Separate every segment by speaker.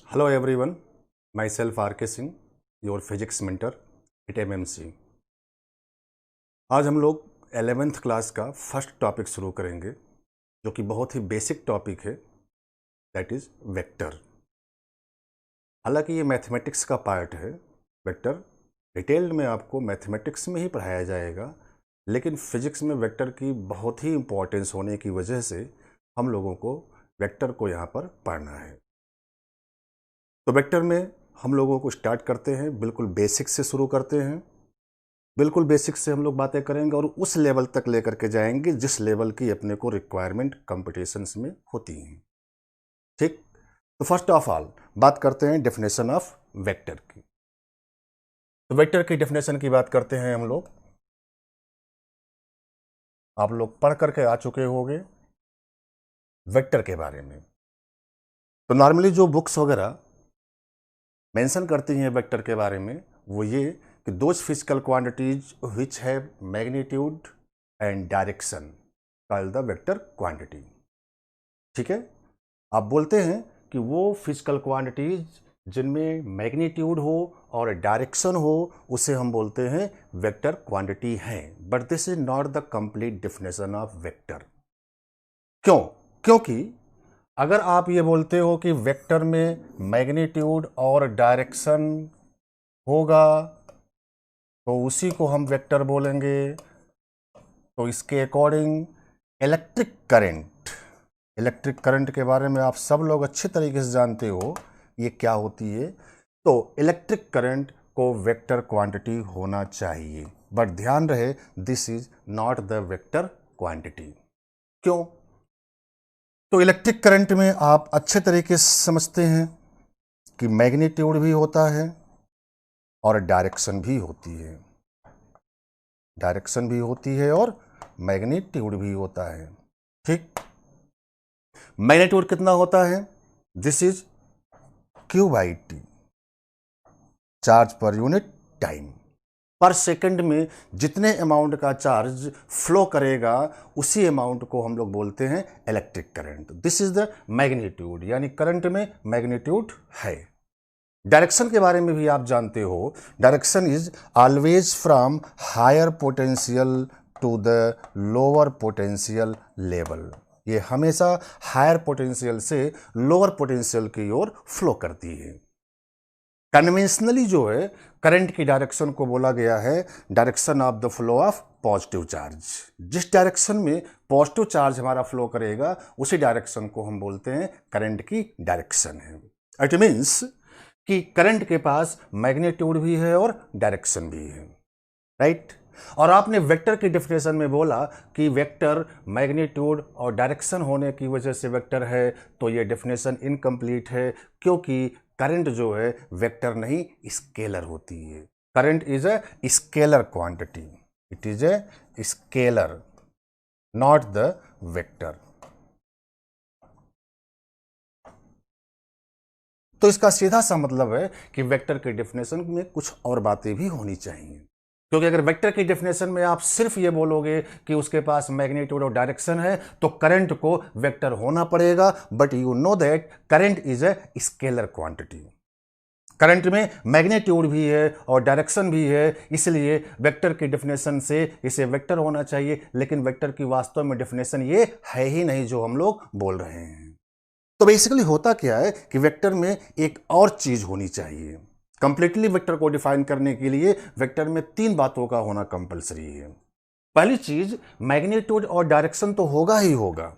Speaker 1: Hello everyone, myself R.K. Singh, your physics mentor at MMC। आज हम लोग 11th class का फर्स्ट टॉपिक शुरू करेंगे जो कि बहुत ही बेसिक टॉपिक है, दैट इज वेक्टर। हालांकि ये मैथमेटिक्स का पार्ट है। वेक्टर डिटेल्ड में आपको मैथमेटिक्स में ही पढ़ाया जाएगा, लेकिन फिजिक्स में वेक्टर की बहुत ही इम्पोर्टेंस होने की वजह से हम लोगों को वेक्टर को यहाँ पर पढ़ना है। तो वेक्टर में हम लोगों को स्टार्ट करते हैं, बिल्कुल बेसिक से शुरू करते हैं। बिल्कुल बेसिक से हम लोग बातें करेंगे और उस लेवल तक लेकर के जाएंगे जिस लेवल की अपने को रिक्वायरमेंट कंपटीशंस में होती हैं। ठीक, तो फर्स्ट ऑफ ऑल बात करते हैं डेफिनेशन ऑफ वेक्टर की। तो वेक्टर की डेफिनेशन की बात करते हैं हम लोग। आप लोग पढ़ करके आ चुके होंगे वेक्टर के बारे में। तो नॉर्मली जो बुक्स वगैरह मेंशन करती हैं वेक्टर के बारे में वो ये कि those physical quantities which have magnitude and direction called the vector quantity. ठीक है, आप बोलते हैं कि वो फिजिकल क्वांटिटीज जिनमें मैग्नीट्यूड हो और डायरेक्शन हो उसे हम बोलते हैं वेक्टर क्वांटिटी हैं। But this is not the complete definition of vector. क्यों? क्योंकि अगर आप ये बोलते हो कि वेक्टर में मैग्नीट्यूड और डायरेक्शन होगा तो उसी को हम वेक्टर बोलेंगे। तो इसके अकॉर्डिंग इलेक्ट्रिक करंट के बारे में आप सब लोग अच्छे तरीके से जानते हो ये क्या होती है। तो इलेक्ट्रिक करंट को वेक्टर क्वांटिटी होना चाहिए, बट ध्यान रहे this is not the vector quantity. क्यों? तो इलेक्ट्रिक करंट में आप अच्छे तरीके से समझते हैं कि मैग्नीट्यूड भी होता है और डायरेक्शन भी होती है। डायरेक्शन भी होती है और मैग्नीट्यूड भी होता है। ठीक, मैग्नीट्यूड कितना होता है? This is Q/T, charge per unit time. पर सेकंड में जितने अमाउंट का चार्ज फ्लो करेगा उसी अमाउंट को हम लोग बोलते हैं electric current. This is the magnitude, यानी करंट में मैग्नीट्यूड है। डायरेक्शन के बारे में भी आप जानते हो, direction is always from higher potential to the lower potential level. ये हमेशा हायर पोटेंशियल से लोअर पोटेंशियल की ओर फ्लो करती है। कन्वेंशनली जो है करंट की डायरेक्शन को बोला गया है direction of the flow of positive charge. जिस डायरेक्शन में पॉजिटिव चार्ज हमारा फ्लो करेगा उसी डायरेक्शन को हम बोलते हैं करंट की डायरेक्शन है। इट मीन्स कि करंट के पास मैग्नीट्यूड भी है और डायरेक्शन भी है, राइट। और आपने वेक्टर की डेफिनेशन में बोला कि वेक्टर मैग्नीट्यूड और डायरेक्शन होने की वजह से वेक्टर है, तो ये डेफिनेशन इनकम्प्लीट है, क्योंकि करंट जो है वेक्टर नहीं स्केलर होती है। Current is a scalar quantity, it is a scalar, not the vector. तो इसका सीधा सा मतलब है कि वेक्टर के डेफिनेशन में कुछ और बातें भी होनी चाहिए, क्योंकि अगर वेक्टर की डेफिनेशन में आप सिर्फ ये बोलोगे कि उसके पास मैग्नीट्यूड और डायरेक्शन है तो करंट को वेक्टर होना पड़ेगा। But you know that current is a scalar quantity. Current में मैग्नीट्यूड भी है और डायरेक्शन भी है, इसलिए वेक्टर की डेफिनेशन से इसे वेक्टर होना चाहिए, लेकिन वेक्टर की वास्तव में डेफिनेशन ये है ही नहीं जो हम लोग बोल रहे हैं। तो बेसिकली होता क्या है कि वेक्टर में एक और चीज होनी चाहिए। कंप्लीटली वेक्टर को डिफाइन करने के लिए वेक्टर में 3 बातों का होना कंपलसरी है। पहली चीज, मैग्नीट्यूड और डायरेक्शन तो होगा ही होगा,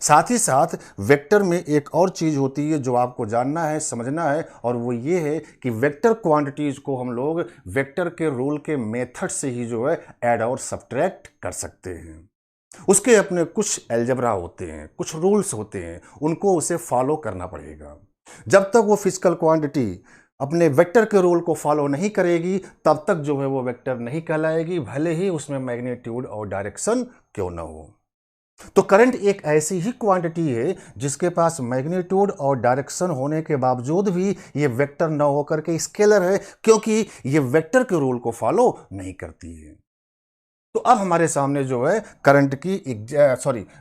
Speaker 1: साथ ही साथ वेक्टर में एक और चीज होती है जो आपको जानना है, समझना है, और वो ये है कि वेक्टर क्वांटिटीज को हम लोग वेक्टर के रूल के मेथड से ही जो है ऐड और सब्ट्रैक्ट कर सकते हैं। उसके अपने कुछ एल्जेब्रा होते हैं, कुछ रूल्स होते हैं, उनको उसे फॉलो करना पड़ेगा। जब तक वो फिजिकल क्वांटिटी अपने वेक्टर के रूल को फॉलो नहीं करेगी तब तक जो है वो वेक्टर नहीं कहलाएगी, भले ही उसमें मैग्नीट्यूड और डायरेक्शन क्यों ना हो। तो करंट एक ऐसी ही क्वांटिटी है जिसके पास मैग्नीट्यूड और डायरेक्शन होने के बावजूद भी ये वेक्टर न होकर के स्केलर है, क्योंकि ये वेक्टर के रूल को फॉलो नहीं करती है। तो अब हमारे सामने जो है करंट की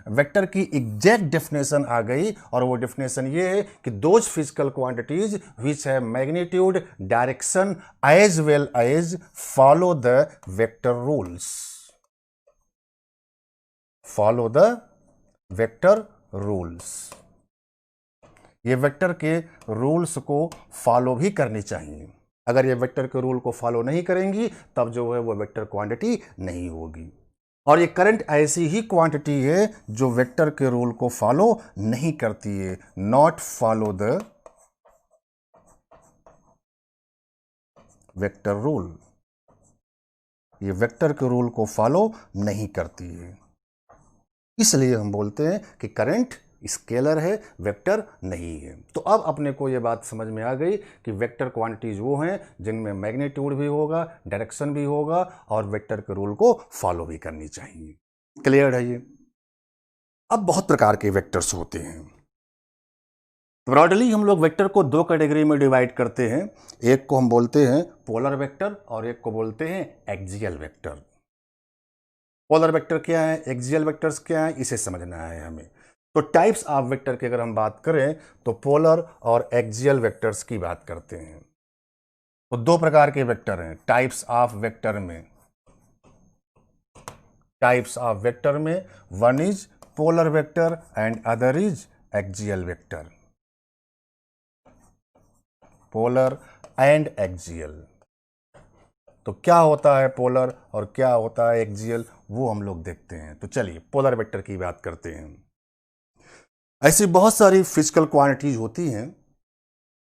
Speaker 1: वेक्टर की एग्जैक्ट डेफिनेशन आ गई, और वो डेफिनेशन ये है कि दोज फिजिकल क्वांटिटीज विच है magnitude, direction as well as follow the vector rules, follow the vector rules. ये वेक्टर के रूल्स को फॉलो भी करनी चाहिए। अगर ये वेक्टर के रूल को फॉलो नहीं करेंगी तब जो है वो वेक्टर क्वांटिटी नहीं होगी। और ये करंट ऐसी ही क्वांटिटी है जो वेक्टर के रूल को फॉलो नहीं करती है, not follow the vector rule. ये वेक्टर के रूल को फॉलो नहीं करती है, इसलिए हम बोलते हैं कि करंट स्केलर है, वेक्टर नहीं है। तो अब अपने को ये बात समझ में आ गई कि वेक्टर क्वांटिटीज वो हैं जिनमें मैग्नीट्यूड भी होगा, डायरेक्शन भी होगा, और वेक्टर के रूल को फॉलो भी करनी चाहिए। क्लियर है ये? अब बहुत प्रकार के वेक्टर्स होते हैं। ब्रॉडली हम लोग वेक्टर को दो कैटेगरी में डिवाइड करते हैं। एक को हम बोलते हैं पोलर वेक्टर और एक को बोलते हैं एक्सियल वेक्टर। पोलर वेक्टर क्या है, एक्सियल वेक्टर्स क्या है, इसे समझना है हमें। तो टाइप्स ऑफ वेक्टर की अगर हम बात करें तो पोलर और एक्सियल वेक्टर्स की बात करते हैं। तो दो प्रकार के वेक्टर हैं टाइप्स ऑफ वेक्टर में। टाइप्स ऑफ वेक्टर में one is polar vector and other is axial vector. Polar and axial. तो क्या होता है पोलर और क्या होता है एक्सियल, वो हम लोग देखते हैं। तो चलिए पोलर वेक्टर की बात करते हैं। ऐसी बहुत सारी फिजिकल क्वांटिटीज होती हैं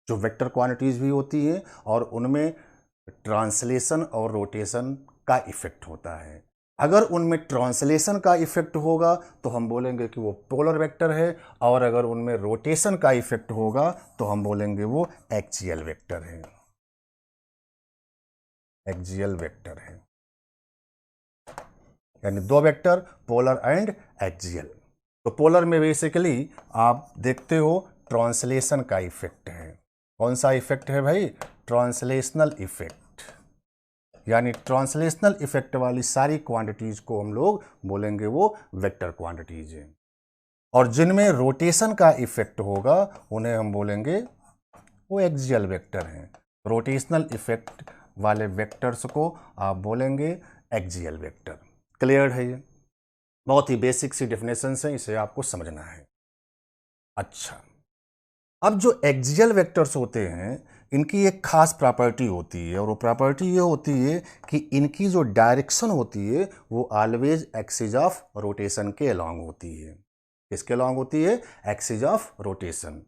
Speaker 1: जो वेक्टर क्वांटिटीज भी होती हैं, और उनमें ट्रांसलेशन और रोटेशन का इफेक्ट होता है। अगर उनमें ट्रांसलेशन का इफेक्ट होगा तो हम बोलेंगे कि वो पोलर वेक्टर है, और अगर उनमें रोटेशन का इफेक्ट होगा तो हम बोलेंगे वो एक्सियल वेक्टर है। एक्सियल वेक्टर है, यानी दो वेक्टर पोलर एंड एक्सियल। तो पोलर में बेसिकली आप देखते हो ट्रांसलेशन का इफेक्ट है। कौन सा इफेक्ट है भाई? Translational effect. यानी ट्रांसलेशनल इफेक्ट वाली सारी क्वांटिटीज को हम लोग बोलेंगे वो वेक्टर क्वांटिटीज है। और जिनमें रोटेशन का इफेक्ट होगा उन्हें हम बोलेंगे वो एक्सियल वेक्टर हैं। रोटेशनल इफेक्ट वाले वेक्टर्स को आप बोलेंगे एक्सियल वेक्टर। क्लियर है ये? बहुत ही बेसिक सी डेफिनेशन है, इसे आपको समझना है। अच्छा, अब जो एक्सियल वेक्टर्स होते हैं इनकी एक खास प्रॉपर्टी होती है, और वो प्रॉपर्टी ये होती है कि इनकी जो डायरेक्शन होती है वो ऑलवेज एक्सिस ऑफ रोटेशन के अलोंग होती है। किसके अलोंग होती है? Axis of rotation.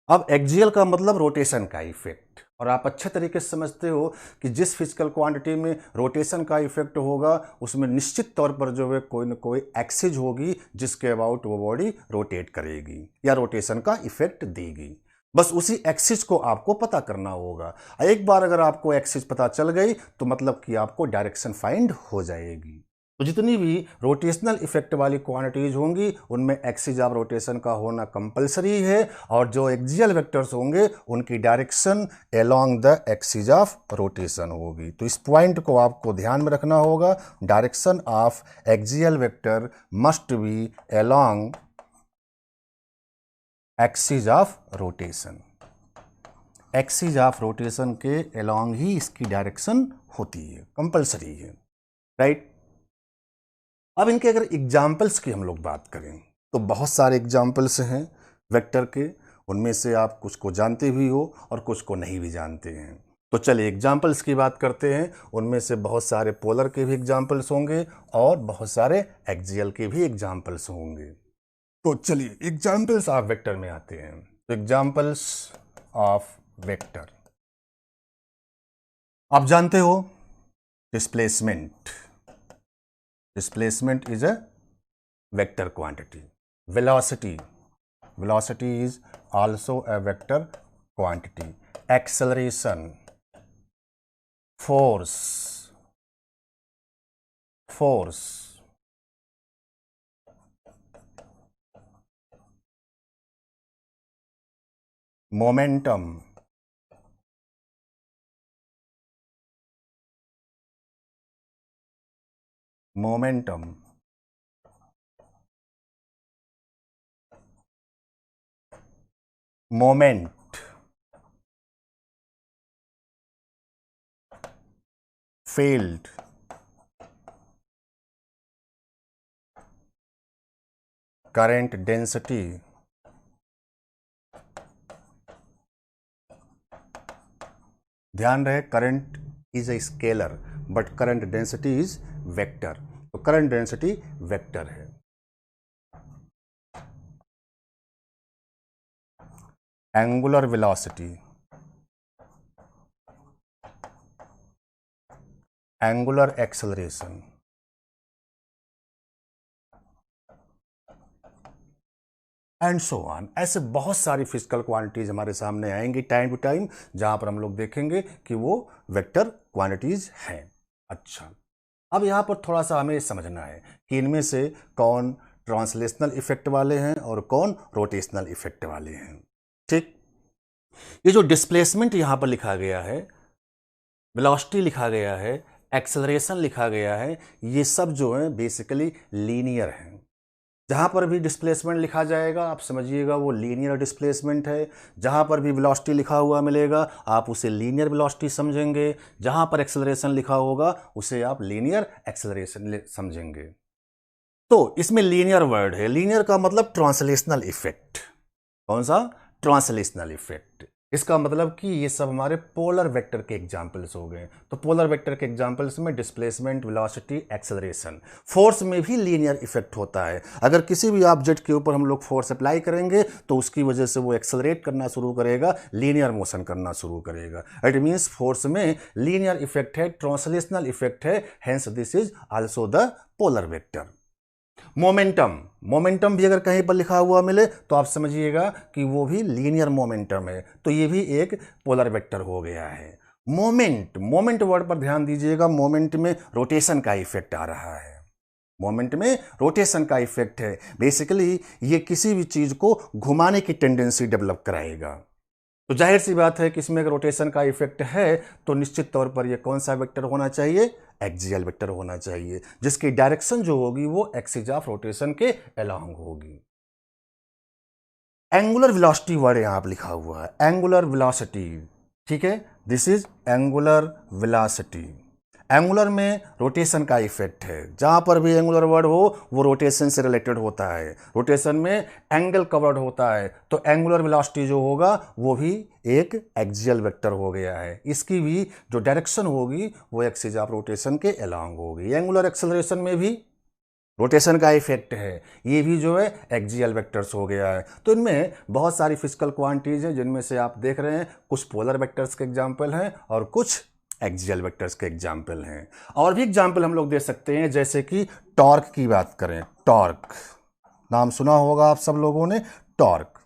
Speaker 1: अब एक्सियल का मतलब रोटेशन का इफेक्ट, और आप अच्छे तरीके से समझते हो कि जिस फिजिकल क्वांटिटी में रोटेशन का इफेक्ट होगा उसमें निश्चित तौर पर जो है कोई न कोई एक्सिस होगी जिसके अबाउट वो बॉडी रोटेट करेगी या रोटेशन का इफेक्ट देगी। बस उसी एक्सिस को आपको पता करना होगा। एक बार अगर आपको एक्सिस पता चल गई तो मतलब कि आपको डायरेक्शन फाइंड हो जाएगी। तो जितनी भी रोटेशनल इफेक्ट वाली क्वांटिटीज होंगी उनमें एक्सिस ऑफ रोटेशन का होना कंपलसरी है, और जो एक्सियल वेक्टर्स होंगे उनकी direction along the axis of rotation होगी। तो इस पॉइंट को आपको ध्यान में रखना होगा। Direction of axial vector must be along axis of rotation. Axis of rotation के अलोंग ही इसकी डायरेक्शन होती है, कंपलसरी है, राइट? अब इनके अगर एग्जाम्पल्स की हम लोग बात करें तो बहुत सारे एग्जाम्पल्स हैं वेक्टर के। उनमें से आप कुछ को जानते भी हो और कुछ को नहीं भी जानते हैं। तो चलिए एग्जाम्पल्स की बात करते हैं। उनमें से बहुत सारे पोलर के भी एग्जाम्पल्स होंगे और बहुत सारे एक्सियल के भी एग्जाम्पल्स होंगे। तो चलिए एग्जाम्पल्स ऑफ वेक्टर में आते हैं। तो एग्जाम्पल्स ऑफ वेक्टर, आप जानते हो displacement. Displacement is a vector quantity. Velocity. Velocity is also a vector quantity. Acceleration. Force. Force. Momentum. Momentum, moment, field, current density, ध्यान रहे current is a scalar but current density is vector, तो current density vector है। Angular velocity, angular acceleration, and so on. ऐसे बहुत सारी physical quantities हमारे सामने आएंगी टाइम टू टाइम, जहां पर हम लोग देखेंगे कि वो वेक्टर क्वांटिटीज हैं। अच्छा, अब यहां पर थोड़ा सा हमें समझना है कि इनमें से कौन ट्रांसलेशनल इफेक्ट वाले हैं और कौन रोटेशनल इफेक्ट वाले हैं। ठीक, ये जो डिस्प्लेसमेंट यहां पर लिखा गया है, वेलोसिटी लिखा गया है, एक्सेलरेशन लिखा गया है, ये सब जो है बेसिकली लीनियर हैं। जहां पर भी डिस्प्लेसमेंट लिखा जाएगा आप समझिएगा वो लीनियर डिस्प्लेसमेंट है। जहां पर भी वेलोसिटी लिखा हुआ मिलेगा आप उसे लीनियर वेलोसिटी समझेंगे। जहां पर एक्सेलरेशन लिखा होगा उसे आप लीनियर एक्सेलरेशन समझेंगे। तो इसमें लीनियर वर्ड है, लीनियर का मतलब ट्रांसलेशनल इफेक्ट। कौन सा? Translational effect. इसका मतलब कि ये सब हमारे पोलर वेक्टर के एग्जाम्पल्स हो गए। तो पोलर वेक्टर के एग्जाम्पल्स में डिस्प्लेसमेंट, वेलोसिटी, एक्सेलरेशन। फोर्स में भी लीनियर इफेक्ट होता है। अगर किसी भी ऑब्जेक्ट के ऊपर हम लोग फोर्स अप्लाई करेंगे तो उसकी वजह से वो एक्सेलरेट करना शुरू करेगा, लीनियर मोशन करना शुरू करेगा। इट मीन्स फोर्स में लीनियर इफेक्ट है, ट्रांसलेशनल इफेक्ट है, hence this is also the polar vector. Momentum, momentum भी अगर कहीं पर लिखा हुआ मिले तो आप समझिएगा कि वो भी लीनियर मोमेंटम है, तो ये भी एक पोलर वेक्टर हो गया है। मोमेंट, मोमेंट वर्ड पर ध्यान दीजिएगा, मोमेंट में रोटेशन का इफेक्ट आ रहा है। मोमेंट में रोटेशन का इफेक्ट है। बेसिकली ये किसी भी चीज को घुमाने की टेंडेंसी डेवलप कराएगा। तो जाहिर सी बात है कि इसमें अगर रोटेशन का इफेक्ट है तो निश्चित तौर पर यह कौन सा वेक्टर होना चाहिए? एक्सियल वेक्टर होना चाहिए, जिसकी डायरेक्शन जो होगी वो एक्सिस ऑफ रोटेशन के अलोंग होगी। एंगुलर वेलोसिटी वर्ड यहां पर लिखा हुआ है, एंगुलर वेलोसिटी। ठीक है, this is angular velocity. Angular में रोटेशन का इफेक्ट है। जहां पर भी एंगुलर वर्ड हो वो रोटेशन से रिलेटेड होता है। रोटेशन में एंगल कवर्ड होता है, तो एंगुलर वेलोसिटी जो होगा वो भी एक एक्सियल वेक्टर हो गया है। इसकी भी जो डायरेक्शन होगी वो एक्सिस ऑफ रोटेशन के अलोंग होगी। एंगुलर एक्सेलरेशन में भी रोटेशन का इफेक्ट है, ये भी जो है एक्सियल वेक्टर्स हो गया है। तो इनमें बहुत सारी फिजिकल क्वांटिटीज हैं, जिनमें से आप देख रहे हैं कुछ पोलर वेक्टर्स के एग्जाम्पल हैं और कुछ एक्सियल वेक्टर्स के एग्जाम्पल हैं। और भी एग्जाम्पल हम लोग दे सकते हैं, जैसे कि टॉर्क की बात करें। टॉर्क नाम सुना होगा आप सब लोगों ने, टॉर्क।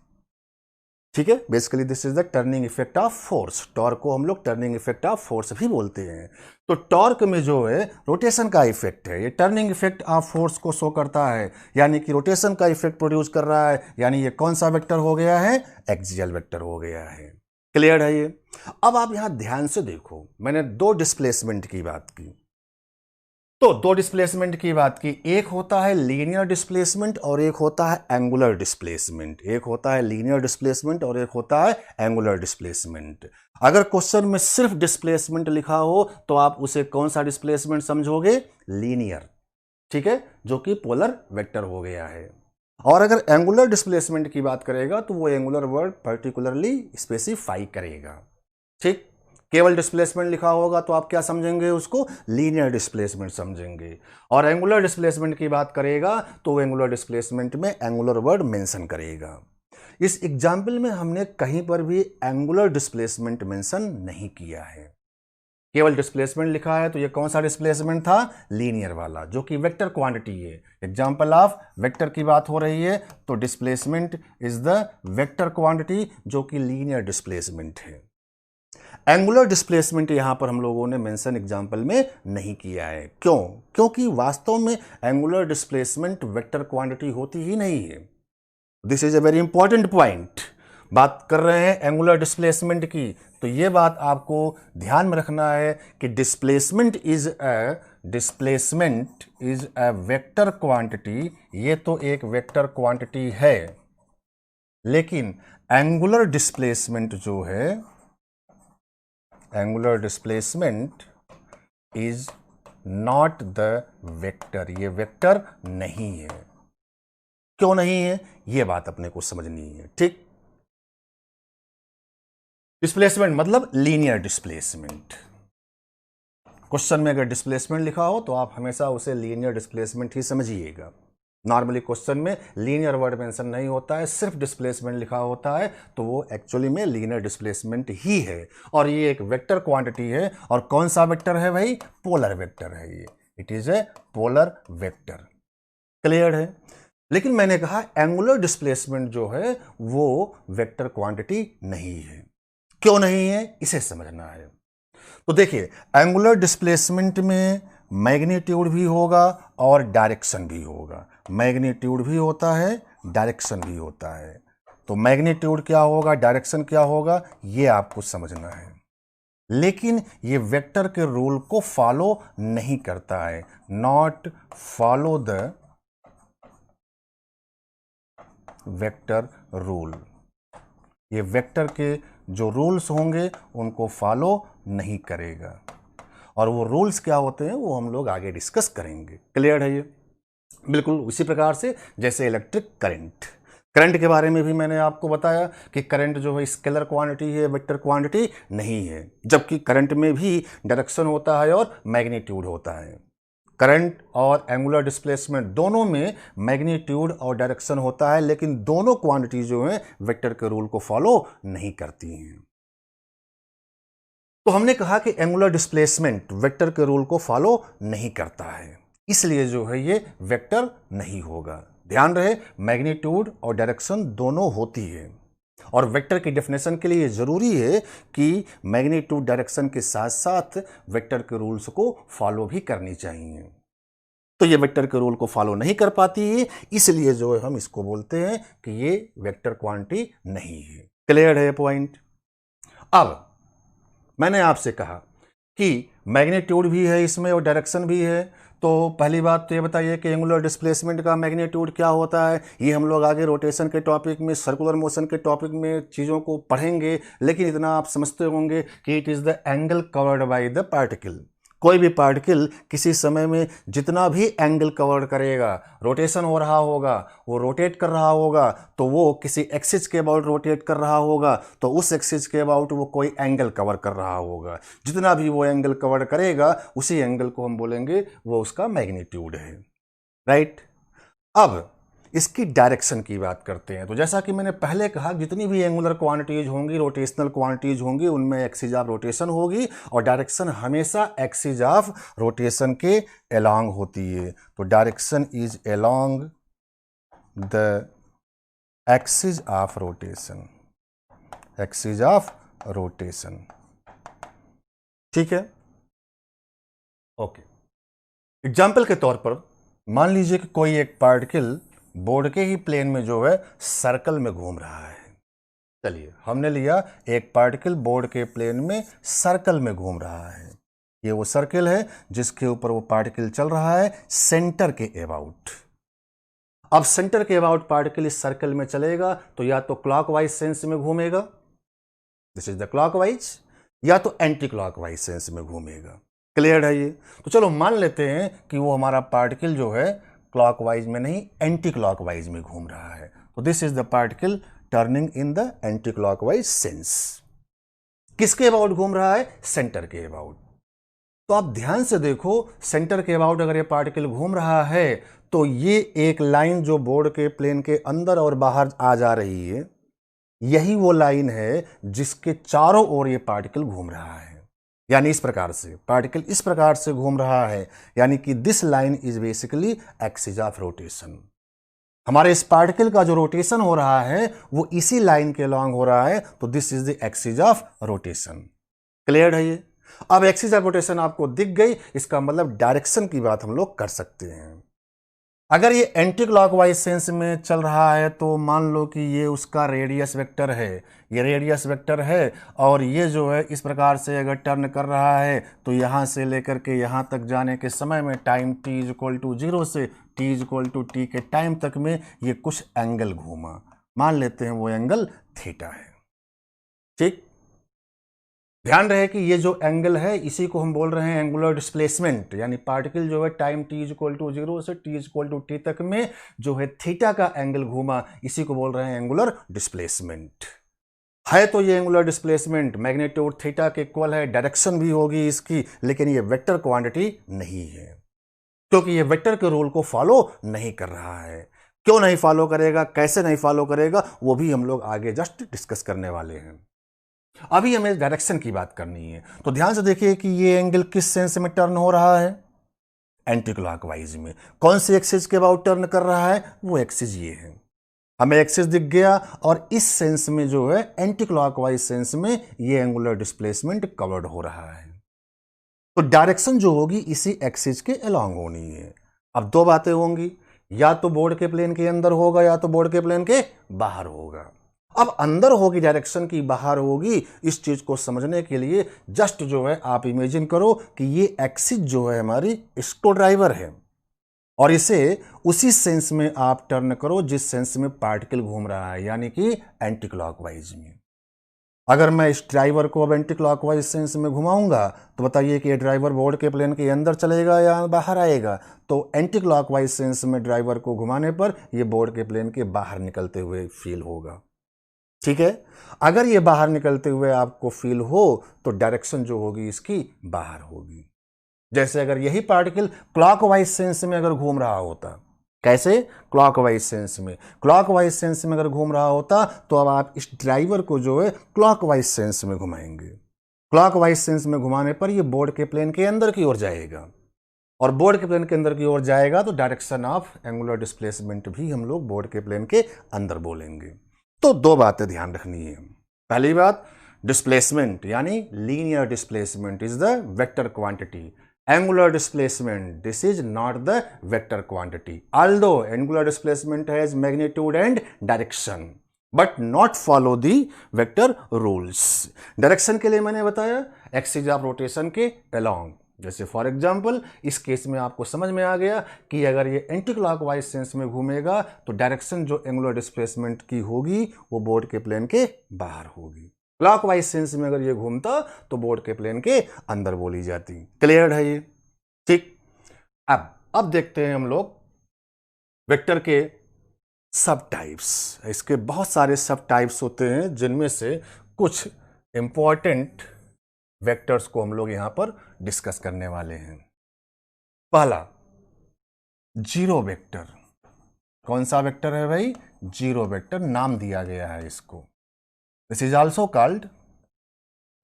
Speaker 1: ठीक है, basically this is the turning effect of force. Torque को हम लोग टर्निंग इफेक्ट ऑफ फोर्स भी बोलते हैं। तो टॉर्क में जो है रोटेशन का इफेक्ट है, ये टर्निंग इफेक्ट ऑफ फोर्स को शो करता है, यानी कि रोटेशन का इफेक्ट प्रोड्यूस कर रहा है। यानी ये कौन सा वेक्टर हो गया है? एक्सियल वेक्टर हो गया है। क्लियर है ये? अब आप यहां ध्यान से देखो, मैंने दो डिस्प्लेसमेंट की बात की। तो दो डिस्प्लेसमेंट की बात की, एक होता है लीनियर डिस्प्लेसमेंट और एक होता है एंगुलर डिस्प्लेसमेंट। एक होता है लीनियर डिस्प्लेसमेंट और एक होता है एंगुलर डिस्प्लेसमेंट। अगर क्वेश्चन में सिर्फ डिस्प्लेसमेंट लिखा हो तो आप उसे कौन सा डिस्प्लेसमेंट समझोगे? लीनियर। ठीक है, जो कि पोलर वेक्टर हो गया है। और अगर एंगुलर डिस्प्लेसमेंट की बात करेगा तो वो एंगुलर वर्ड पर्टिकुलरली स्पेसिफाई करेगा। ठीक, केवल डिस्प्लेसमेंट लिखा होगा तो आप क्या समझेंगे? उसको लीनियर डिस्प्लेसमेंट समझेंगे। और एंगुलर डिस्प्लेसमेंट की बात करेगा तो एंगुलर डिस्प्लेसमेंट में एंगुलर वर्ड मेंशन करेगा। इस एग्जाम्पल में हमने कहीं पर भी एंगुलर डिस्प्लेसमेंट मेंशन नहीं किया है, केवल डिस्प्लेसमेंट लिखा है। तो ये कौन सा डिस्प्लेसमेंट था? लीनियर वाला, जो कि वेक्टर क्वांटिटी है। एग्जांपल ऑफ वेक्टर की बात हो रही है तो displacement is the vector quantity, जो कि लीनियर डिस्प्लेसमेंट है। एंगुलर डिस्प्लेसमेंट यहां पर हम लोगों ने मेंशन एग्जांपल में नहीं किया है। क्यों? क्योंकि वास्तव में एंगुलर डिस्प्लेसमेंट वेक्टर क्वांटिटी होती ही नहीं है। This is a very important point. बात कर रहे हैं एंगुलर डिस्प्लेसमेंट की, तो यह बात आपको ध्यान में रखना है कि displacement is a displacement is a vector quantity, ये तो एक वेक्टर क्वांटिटी है, लेकिन एंगुलर डिस्प्लेसमेंट जो है, angular displacement is not the vector, ये वेक्टर नहीं है। क्यों नहीं है, ये बात अपने को समझनी है। ठीक, डिस्प्लेसमेंट मतलब लीनियर डिस्प्लेसमेंट। क्वेश्चन में अगर डिस्प्लेसमेंट लिखा हो तो आप हमेशा उसे लीनियर डिस्प्लेसमेंट ही समझिएगा। नॉर्मली क्वेश्चन में लीनियर वर्ड मेंशन नहीं होता है, सिर्फ डिस्प्लेसमेंट लिखा होता है, तो वो एक्चुअली में लीनियर डिस्प्लेसमेंट ही है। और ये एक वेक्टर क्वांटिटी है, और कौन सा वेक्टर है भाई, पोलर वेक्टर है ये, it is A polar vector. Clear है। लेकिन मैंने कहा एंगुलर डिस्प्लेसमेंट जो है वो वेक्टर क्वांटिटी नहीं है। क्यों नहीं है, इसे समझना है। तो देखिए, एंगुलर डिस्प्लेसमेंट में मैग्नीट्यूड भी होगा और डायरेक्शन भी होगा। मैग्नीट्यूड भी होता है, डायरेक्शन भी होता है। तो मैग्नीट्यूड क्या होगा, डायरेक्शन क्या होगा, ये आपको समझना है। लेकिन ये वेक्टर के रूल को फॉलो नहीं करता है, not follow the vector rule. ये वेक्टर के जो रूल्स होंगे उनको फॉलो नहीं करेगा, और वो रूल्स क्या होते हैं वो हम लोग आगे डिस्कस करेंगे। क्लियर है ये। बिल्कुल उसी प्रकार से जैसे इलेक्ट्रिक करंट, करंट के बारे में भी मैंने आपको बताया कि करंट जो है स्केलर क्वांटिटी है, वेक्टर क्वांटिटी नहीं है, जबकि करंट में भी डायरेक्शन होता है और मैग्नीट्यूड होता है। करंट और एंगुलर डिस्प्लेसमेंट दोनों में मैग्नीट्यूड और डायरेक्शन होता है, लेकिन दोनों क्वांटिटी जो है वेक्टर के रूल को फॉलो नहीं करती हैं। तो हमने कहा कि एंगुलर डिस्प्लेसमेंट वेक्टर के रूल को फॉलो नहीं करता है, इसलिए जो है ये वेक्टर नहीं होगा। ध्यान रहे, मैग्नीट्यूड और डायरेक्शन दोनों होती है, और वेक्टर की डेफिनेशन के लिए जरूरी है कि मैग्नीट्यूड डायरेक्शन के साथ साथ वेक्टर के रूल्स को फॉलो भी करनी चाहिए। तो ये वेक्टर के रूल को फॉलो नहीं कर पाती है, इसलिए जो है हम इसको बोलते हैं कि ये वेक्टर क्वांटिटी नहीं है। क्लियर है पॉइंट। अब मैंने आपसे कहा कि मैग्नीट्यूड भी है इसमें और डायरेक्शन भी है, तो पहली बात तो ये बताइए कि एंगुलर डिस्प्लेसमेंट का मैग्नीट्यूड क्या होता है। ये हम लोग आगे रोटेशन के टॉपिक में, सर्कुलर मोशन के टॉपिक में चीज़ों को पढ़ेंगे, लेकिन इतना आप समझते होंगे कि it is the angle covered by the particle. कोई भी पार्टिकल किसी समय में जितना भी एंगल कवर करेगा, रोटेशन हो रहा होगा, वो रोटेट कर रहा होगा, तो वो किसी एक्सिस के अबाउट रोटेट कर रहा होगा, तो उस एक्सिस के अबाउट वो कोई एंगल कवर कर रहा होगा। जितना भी वो एंगल कवर करेगा उसी एंगल को हम बोलेंगे वो उसका मैग्नीट्यूड है। राइट। अब इसकी डायरेक्शन की बात करते हैं। तो जैसा कि मैंने पहले कहा, जितनी भी एंगुलर क्वांटिटीज होंगी, रोटेशनल क्वांटिटीज होंगी, उनमें एक्सिस ऑफ रोटेशन होगी, और डायरेक्शन हमेशा एक्सिस ऑफ रोटेशन के अलोंग होती है। तो direction is along the axis of rotation, axis of rotation. ठीक है, ओके। एग्जाम्पल के तौर पर मान लीजिए कि कोई एक पार्टिकल बोर्ड के ही प्लेन में जो है सर्कल में घूम रहा है। चलिए, हमने लिया एक पार्टिकल बोर्ड के प्लेन में सर्कल में घूम रहा है। ये वो सर्कल है जिसके ऊपर वो पार्टिकल चल रहा है सेंटर के अबाउट। अब सेंटर के अबाउट पार्टिकल इस सर्कल में चलेगा तो या तो क्लॉकवाइज सेंस में घूमेगा, दिस इज द क्लॉकवाइज, या तो एंटी क्लॉकवाइज सेंस में घूमेगा। क्लियर है ये। तो चलो मान लेते हैं कि वो हमारा पार्टिकल जो है क्लॉकवाइज में नहीं, एंटी क्लॉकवाइज में घूम रहा है। तो this is the particle turning in the anti clockwise sense. किसके अबाउट घूम रहा है, सेंटर के अबाउट। तो आप ध्यान से देखो, सेंटर के अबाउट अगर ये पार्टिकल घूम रहा है तो ये एक लाइन जो बोर्ड के प्लेन के अंदर और बाहर आ जा रही है, यही वो लाइन है जिसके चारों ओर ये पार्टिकल घूम रहा है। यानी इस प्रकार से पार्टिकल इस प्रकार से घूम रहा है, यानी कि this line is basically axis of rotation. हमारे इस पार्टिकल का जो रोटेशन हो रहा है वो इसी लाइन के अलॉन्ग हो रहा है, तो this is the axis of rotation. Clear है ये। अब एक्सिस ऑफ रोटेशन आपको दिख गई, इसका मतलब डायरेक्शन की बात हम लोग कर सकते हैं। अगर ये एंटी क्लॉकवाइज सेंस में चल रहा है तो मान लो कि ये उसका रेडियस वेक्टर है, ये रेडियस वेक्टर है, और ये जो है इस प्रकार से अगर टर्न कर रहा है तो यहाँ से लेकर के यहाँ तक जाने के समय में time t is equal to 0 से t is equal to t के टाइम तक में ये कुछ एंगल घूमा, मान लेते हैं वो एंगल थीटा है। ठीक, ध्यान रहे कि ये जो एंगल है इसी को हम बोल रहे हैं एंगुलर डिस्प्लेसमेंट, यानी पार्टिकल जो है time t is equal to 0 से t is equal to t तक में जो है थीटा का एंगल घूमा, इसी को बोल रहे हैं एंगुलर डिस्प्लेसमेंट। है तो ये एंगुलर डिस्प्लेसमेंट मैग्नीट्यूड थीटा के इक्वल है, डायरेक्शन भी होगी इसकी, लेकिन ये वेक्टर क्वांटिटी नहीं है, क्योंकि ये वेक्टर के रूल को फॉलो नहीं कर रहा है। क्यों नहीं फॉलो करेगा, कैसे नहीं फॉलो करेगा, वो भी हम लोग आगे जस्ट डिस्कस करने वाले हैं। अभी हमें डायरेक्शन की बात करनी है, तो ध्यान से देखिए कि ये एंगल किस सेंस में टर्न हो रहा है, एंटी क्लॉकवाइज में। कौन सी एक्सिस के अबाउट टर्न कर रहा है, वो एक्सिस ये है, हमें एक्सिस दिख गया, और इस सेंस में जो है एंटी क्लॉकवाइज सेंस में ये एंगुलर डिस्प्लेसमेंट कवर्ड हो रहा है, तो डायरेक्शन जो होगी इसी एक्सिस के अलोंग होनी है। अब दो बातें होंगी, या तो बोर्ड के प्लेन के अंदर होगा या तो बोर्ड के प्लेन के बाहर होगा। अब अंदर होगी डायरेक्शन की बाहर होगी, इस चीज को समझने के लिए जस्ट जो है आप इमेजिन करो कि ये एक्सिस जो है हमारी स्क्रू ड्राइवर है, और इसे उसी सेंस में आप टर्न करो जिस सेंस में पार्टिकल घूम रहा है, यानी कि एंटी क्लॉकवाइज में। अगर मैं इस ड्राइवर को अब एंटी क्लॉकवाइज सेंस में घुमाऊंगा तो बताइए कि ये ड्राइवर बोर्ड के प्लेन के अंदर चलेगा या बाहर आएगा, तो एंटी क्लॉकवाइज सेंस में ड्राइवर को घुमाने पर ये बोर्ड के प्लेन के बाहर निकलते हुए फील होगा। ठीक है, अगर ये बाहर निकलते हुए आपको फील हो तो डायरेक्शन जो होगी इसकी बाहर होगी। जैसे अगर यही पार्टिकल क्लॉकवाइज सेंस में अगर घूम रहा होता, कैसे, क्लॉकवाइज सेंस में, क्लॉकवाइज सेंस में अगर घूम रहा होता तो अब आप इस ड्राइवर को जो है क्लॉकवाइज सेंस में घुमाएंगे। क्लॉकवाइज सेंस में घुमाने पर ये बोर्ड के प्लेन के अंदर की ओर जाएगा, और बोर्ड के प्लेन के अंदर की ओर जाएगा तो डायरेक्शन ऑफ एंगुलर डिस्प्लेसमेंट भी हम लोग बोर्ड के प्लेन के अंदर बोलेंगे। तो दो बातें ध्यान रखनी है। पहली बात, डिस्प्लेसमेंट यानी linear displacement is the vector quantity, angular displacement this is not the vector quantity, although angular displacement has magnitude and direction but not follow the vector rules. Direction के लिए मैंने बताया एक्सिस ऑफ रोटेशन के along, जैसे for example इस case में आपको समझ में आ गया कि अगर ये एंटी क्लॉकवाइज सेंस में घूमेगा तो डायरेक्शन जो एंगुलर डिस्प्लेसमेंट की होगी वो बोर्ड के प्लेन के बाहर होगी, क्लॉकवाइज सेंस में अगर ये घूमता तो बोर्ड के प्लेन के अंदर बोली जाती। क्लियर है ये? ठीक, अब देखते हैं हम लोग वेक्टर के सब टाइप्स। इसके बहुत सारे सब टाइप्स होते हैं जिनमें से कुछ इंपॉर्टेंट वेक्टर्स को हम लोग यहां पर डिस्कस करने वाले हैं। पहला, जीरो वेक्टर। कौन सा वेक्टर है भाई? जीरो वेक्टर, नाम दिया गया है इसको। This is also called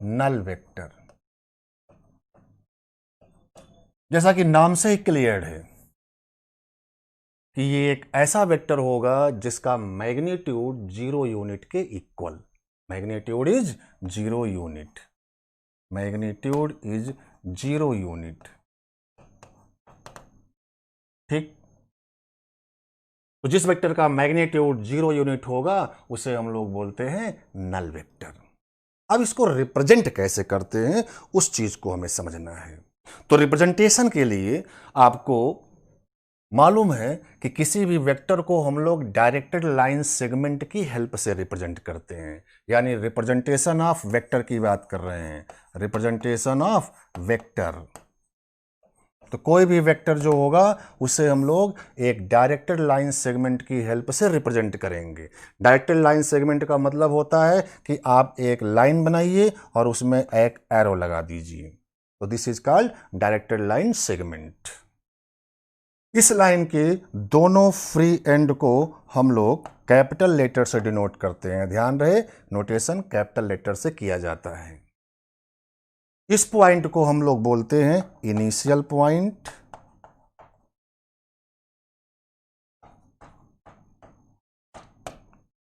Speaker 1: null vector. जैसा कि नाम से ही क्लियर है कि ये एक ऐसा वेक्टर होगा जिसका मैग्नीट्यूड 0 यूनिट के equal, magnitude is 0 unit, magnitude is 0 unit. ठीक, तो जिस वेक्टर का मैग्नीट्यूड 0 यूनिट होगा उसे हम लोग बोलते हैं नल वेक्टर। अब इसको रिप्रेजेंट कैसे करते हैं उस चीज को हमें समझना है। तो रिप्रेजेंटेशन के लिए आपको मालूम है कि किसी भी वेक्टर को हम लोग डायरेक्टेड लाइन सेगमेंट की हेल्प से रिप्रेजेंट करते हैं, यानी रिप्रेजेंटेशन ऑफ वेक्टर की बात कर रहे हैं, रिप्रेजेंटेशन ऑफ वेक्टर। तो कोई भी वेक्टर जो होगा उसे हम लोग एक डायरेक्टेड लाइन सेगमेंट की हेल्प से रिप्रेजेंट करेंगे। डायरेक्टेड लाइन सेगमेंट का मतलब होता है कि आप एक लाइन बनाइए और उसमें एक एरो लगा दीजिए, तो this is called directed line segment. इस लाइन के दोनों फ्री एंड को हम लोग कैपिटल लेटर से डिनोट करते हैं। ध्यान रहे, नोटेशन कैपिटल लेटर से किया जाता है। इस पॉइंट को हम लोग बोलते हैं इनिशियल पॉइंट,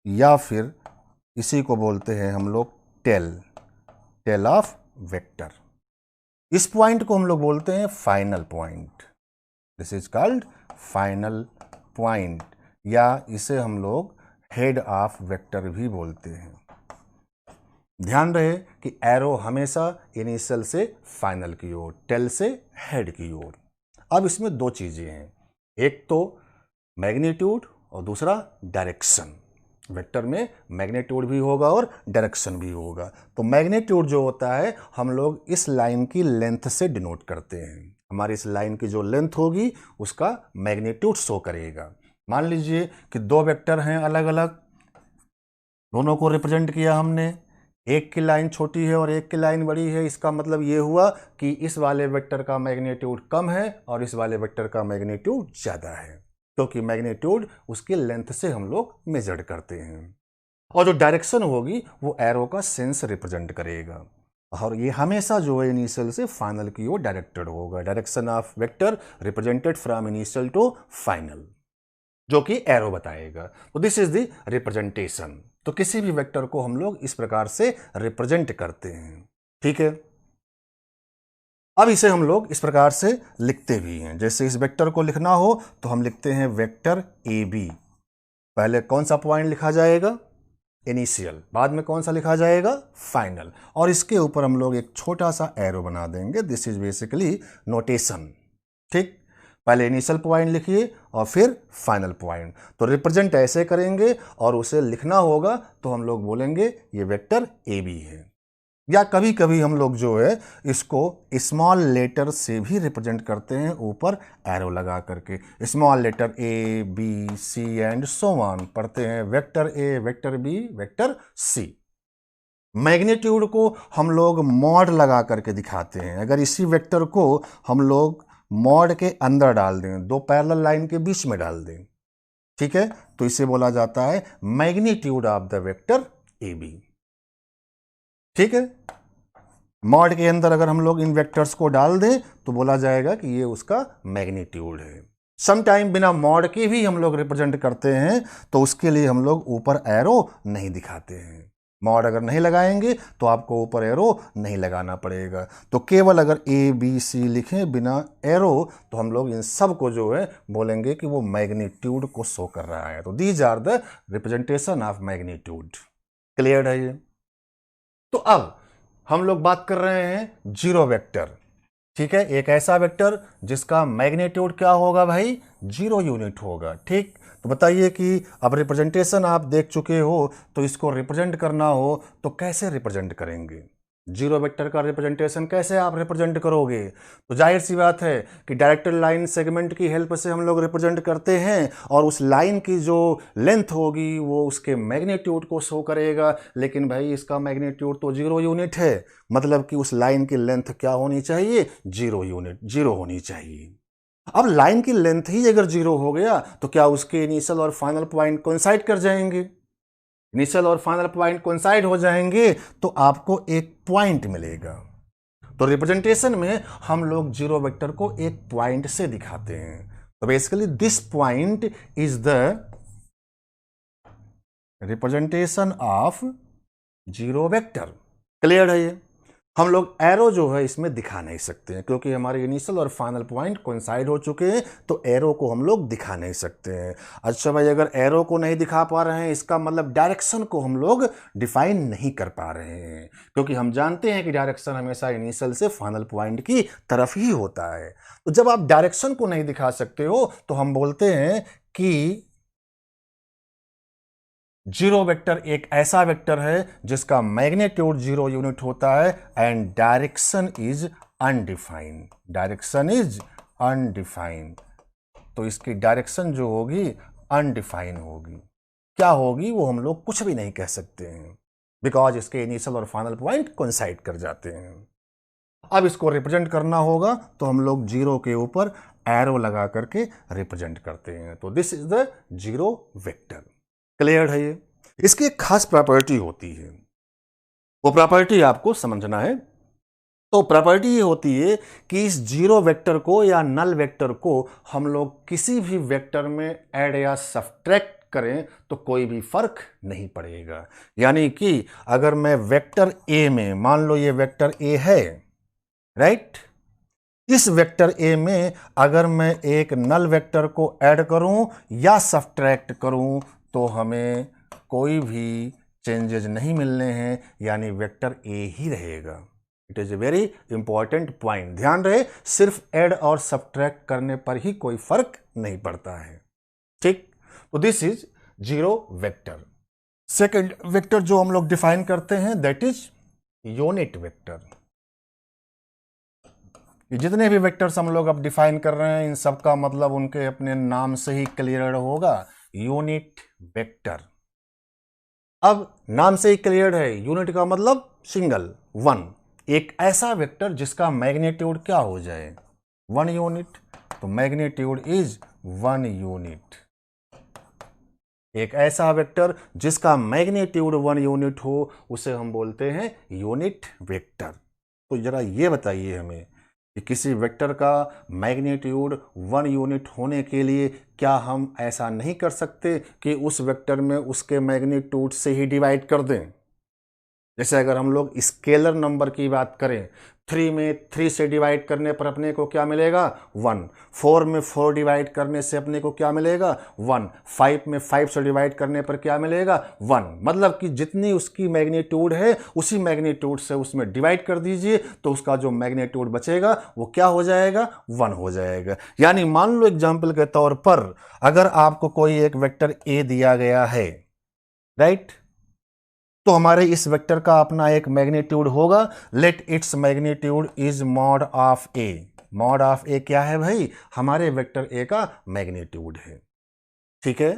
Speaker 1: या फिर इसी को बोलते हैं हम लोग टेल ऑफ वेक्टर। इस पॉइंट को हम लोग बोलते हैं final point, this is called final point, या इसे हम लोग हेड ऑफ वेक्टर भी बोलते हैं। ध्यान रहे कि एरो हमेशा इनिशियल से फाइनल की ओर, टेल से हेड की ओर। अब इसमें दो चीजें हैं, एक तो मैग्नीट्यूड और दूसरा डायरेक्शन। वेक्टर में मैग्नीट्यूड भी होगा और डायरेक्शन भी होगा। तो मैग्नीट्यूड जो होता है हम लोग इस लाइन की लेंथ से डिनोट करते हैं। हमारी इस लाइन की जो लेंथ होगी उसका मैग्नीट्यूड शो करेगा। मान लीजिए कि दो वेक्टर हैं अलग अलग, दोनों को रिप्रेजेंट किया हमने, एक की लाइन छोटी है और एक की लाइन बड़ी है। इसका मतलब ये हुआ कि इस वाले वेक्टर का मैग्नीट्यूड कम है और इस वाले वेक्टर का मैग्नीट्यूड ज़्यादा है, क्योंकि मैग्नीट्यूड उसकी लेंथ से हम लोग मेजर करते हैं। और जो डायरेक्शन होगी वो एरो का सेंस रिप्रेजेंट करेगा, और ये हमेशा जो है इनिशियल से फाइनल की ओर डायरेक्टेड होगा। Direction of vector represented from initial to final, जो कि एरो बताएगा। तो दिस इज द रिप्रेजेंटेशन। तो किसी भी वेक्टर को हम लोग इस प्रकार से रिप्रेजेंट करते हैं, ठीक है। अब इसे हम लोग इस प्रकार से लिखते भी हैं। जैसे इस वेक्टर को लिखना हो तो हम लिखते हैं वेक्टर ए बी। पहले कौन सा पॉइंट लिखा जाएगा? इनिशियल। बाद में कौन सा लिखा जाएगा? फाइनल। और इसके ऊपर हम लोग एक छोटा सा एरो बना देंगे। दिस इज बेसिकली नोटेशन, ठीक। पहले इनिशियल पॉइंट लिखिए और फिर फाइनल पॉइंट। तो रिप्रेजेंट ऐसे करेंगे और उसे लिखना होगा तो हम लोग बोलेंगे ये वेक्टर ए बी है। या कभी कभी हम लोग जो है इसको स्मॉल लेटर से भी रिप्रेजेंट करते हैं, ऊपर एरो लगा करके। Small letter a b c and so on पढ़ते हैं, vector a, vector b, vector c. Magnitude को हम लोग मॉड लगा करके दिखाते हैं। अगर इसी वेक्टर को हम लोग मॉड के अंदर डाल दें, दो पैरेलल लाइन के बीच में डाल दें, ठीक है, तो इसे बोला जाता है magnitude of the vector A b, ठीक है। मॉड के अंदर अगर हम लोग इन वेक्टर्स को डाल दें तो बोला जाएगा कि ये उसका मैग्नीट्यूड है। समटाइम बिना मॉड के भी हम लोग रिप्रेजेंट करते हैं, तो उसके लिए हम लोग ऊपर एरो नहीं दिखाते हैं। मॉड अगर नहीं लगाएंगे तो आपको ऊपर एरो नहीं लगाना पड़ेगा। तो केवल अगर ए बी सी लिखें बिना एरो तो हम लोग इन सब को जो है बोलेंगे कि वो मैग्नीट्यूड को शो कर रहा है। तो these are the representation of magnitude. Clear है ये? तो अब हम लोग बात कर रहे हैं जीरो वेक्टर, ठीक है। एक ऐसा वेक्टर जिसका मैग्नीट्यूड क्या होगा भाई? 0 यूनिट होगा, ठीक। तो बताइए कि अब रिप्रेजेंटेशन आप देख चुके हो, तो इसको रिप्रेजेंट करना हो तो कैसे रिप्रेजेंट करेंगे? जीरो वेक्टर का रिप्रेजेंटेशन कैसे आप रिप्रेजेंट करोगे? तो जाहिर सी बात है कि डायरेक्टेड लाइन सेगमेंट की हेल्प से हम लोग रिप्रेजेंट करते हैं, और उस लाइन की जो लेंथ होगी वो उसके मैग्नीट्यूड को शो करेगा। लेकिन भाई इसका मैग्नीट्यूड तो 0 यूनिट है, मतलब कि उस लाइन की लेंथ क्या होनी चाहिए? 0 यूनिट, 0 होनी चाहिए। अब लाइन की लेंथ ही अगर 0 हो गया तो क्या उसके इनिशियल और फाइनल पॉइंट कोइंसाइड कर जाएंगे? इनिशियल और फाइनल पॉइंट कोइंसाइड हो जाएंगे तो आपको एक पॉइंट मिलेगा। तो रिप्रेजेंटेशन में हम लोग जीरो वेक्टर को एक पॉइंट से दिखाते हैं। तो basically this point is the representation of zero vector. Clear है ये? हम लोग एरो जो है इसमें दिखा नहीं सकते हैं, क्योंकि हमारे इनिशियल और फाइनल पॉइंट कोइंसाइड हो चुके हैं, तो एरो को हम लोग दिखा नहीं सकते हैं। अच्छा भाई, अगर एरो को नहीं दिखा पा रहे हैं इसका मतलब डायरेक्शन को हम लोग डिफाइन नहीं कर पा रहे हैं, क्योंकि हम जानते हैं कि डायरेक्शन हमेशा इनिशियल से फाइनल पॉइंट की तरफ ही होता है। तो जब आप डायरेक्शन को नहीं दिखा सकते हो तो हम बोलते हैं कि जीरो वेक्टर एक ऐसा वेक्टर है जिसका मैग्नीट्यूड 0 यूनिट होता है and direction is undefined. Direction is undefined. तो इसकी डायरेक्शन जो होगी अनडिफाइन होगी। क्या होगी वो हम लोग कुछ भी नहीं कह सकते हैं, बिकॉज इसके इनिशियल और फाइनल पॉइंट कोइंसाइड कर जाते हैं। अब इसको रिप्रेजेंट करना होगा तो हम लोग जीरो के ऊपर एरो लगा करके रिप्रेजेंट करते हैं। तो this is the zero vector. Clear है ये? इसकी एक खास प्रॉपर्टी होती है, वो प्रॉपर्टी आपको समझना है। तो प्रॉपर्टी ये होती है कि इस जीरो वेक्टर को या नल वेक्टर को हम लोग किसी भी वेक्टर में ऐड या सब्ट्रैक्ट करें तो कोई भी फर्क नहीं पड़ेगा। यानी कि अगर मैं वेक्टर ए में, मान लो ये वेक्टर ए है, राइट, इस वेक्टर ए में अगर मैं एक नल वेक्टर को ऐड करूं या सब्ट्रैक्ट करूं तो हमें कोई भी चेंजेस नहीं मिलने हैं, यानी वेक्टर ए ही रहेगा। It is a very important point, ध्यान रहे सिर्फ ऐड और सब्ट्रैक्ट करने पर ही कोई फर्क नहीं पड़ता है। ठीक, तो this is zero vector. Second vector जो हम लोग डिफाइन करते हैं दैट इज यूनिट वेक्टर। ये जितने भी वेक्टर्स हम लोग अब डिफाइन कर रहे हैं इन सब का मतलब उनके अपने नाम से ही क्लियर होगा, यूनिट वेक्टर। अब नाम से ही क्लियर है, यूनिट का मतलब सिंगल, वन, एक ऐसा वेक्टर जिसका मैग्नीट्यूड क्या हो जाए, वन यूनिट, तो मैग्नीट्यूड इज वन यूनिट। एक ऐसा वेक्टर जिसका मैग्नीट्यूड वन यूनिट हो उसे हम बोलते हैं यूनिट वेक्टर। तो जरा ये बताइए हमें कि किसी वेक्टर का मैग्नीट्यूड वन यूनिट होने के लिए क्या हम ऐसा नहीं कर सकते कि उस वेक्टर में उसके मैग्नीट्यूड से ही डिवाइड कर दें। जैसे अगर हम लोग स्केलर नंबर की बात करें, 3 में 3 से डिवाइड करने पर अपने को क्या मिलेगा, 1, 4 में 4 डिवाइड करने से अपने को क्या मिलेगा, 1, 5 में 5 से डिवाइड करने पर क्या मिलेगा, 1। मतलब कि जितनी उसकी मैग्नीट्यूड है उसी मैग्नीट्यूड से उसमें डिवाइड कर दीजिए तो उसका जो मैग्नीट्यूड बचेगा वो क्या हो जाएगा, 1 हो जाएगा। यानी मान लो एग्जाम्पल के तौर पर अगर आपको कोई एक वेक्टर ए दिया गया है, राइट, तो हमारे इस वेक्टर का अपना एक मैग्नीट्यूड होगा, let its magnitude is mod of A. Mod of A क्या है भाई, हमारे वेक्टर ए का मैग्नीट्यूड है। ठीक है,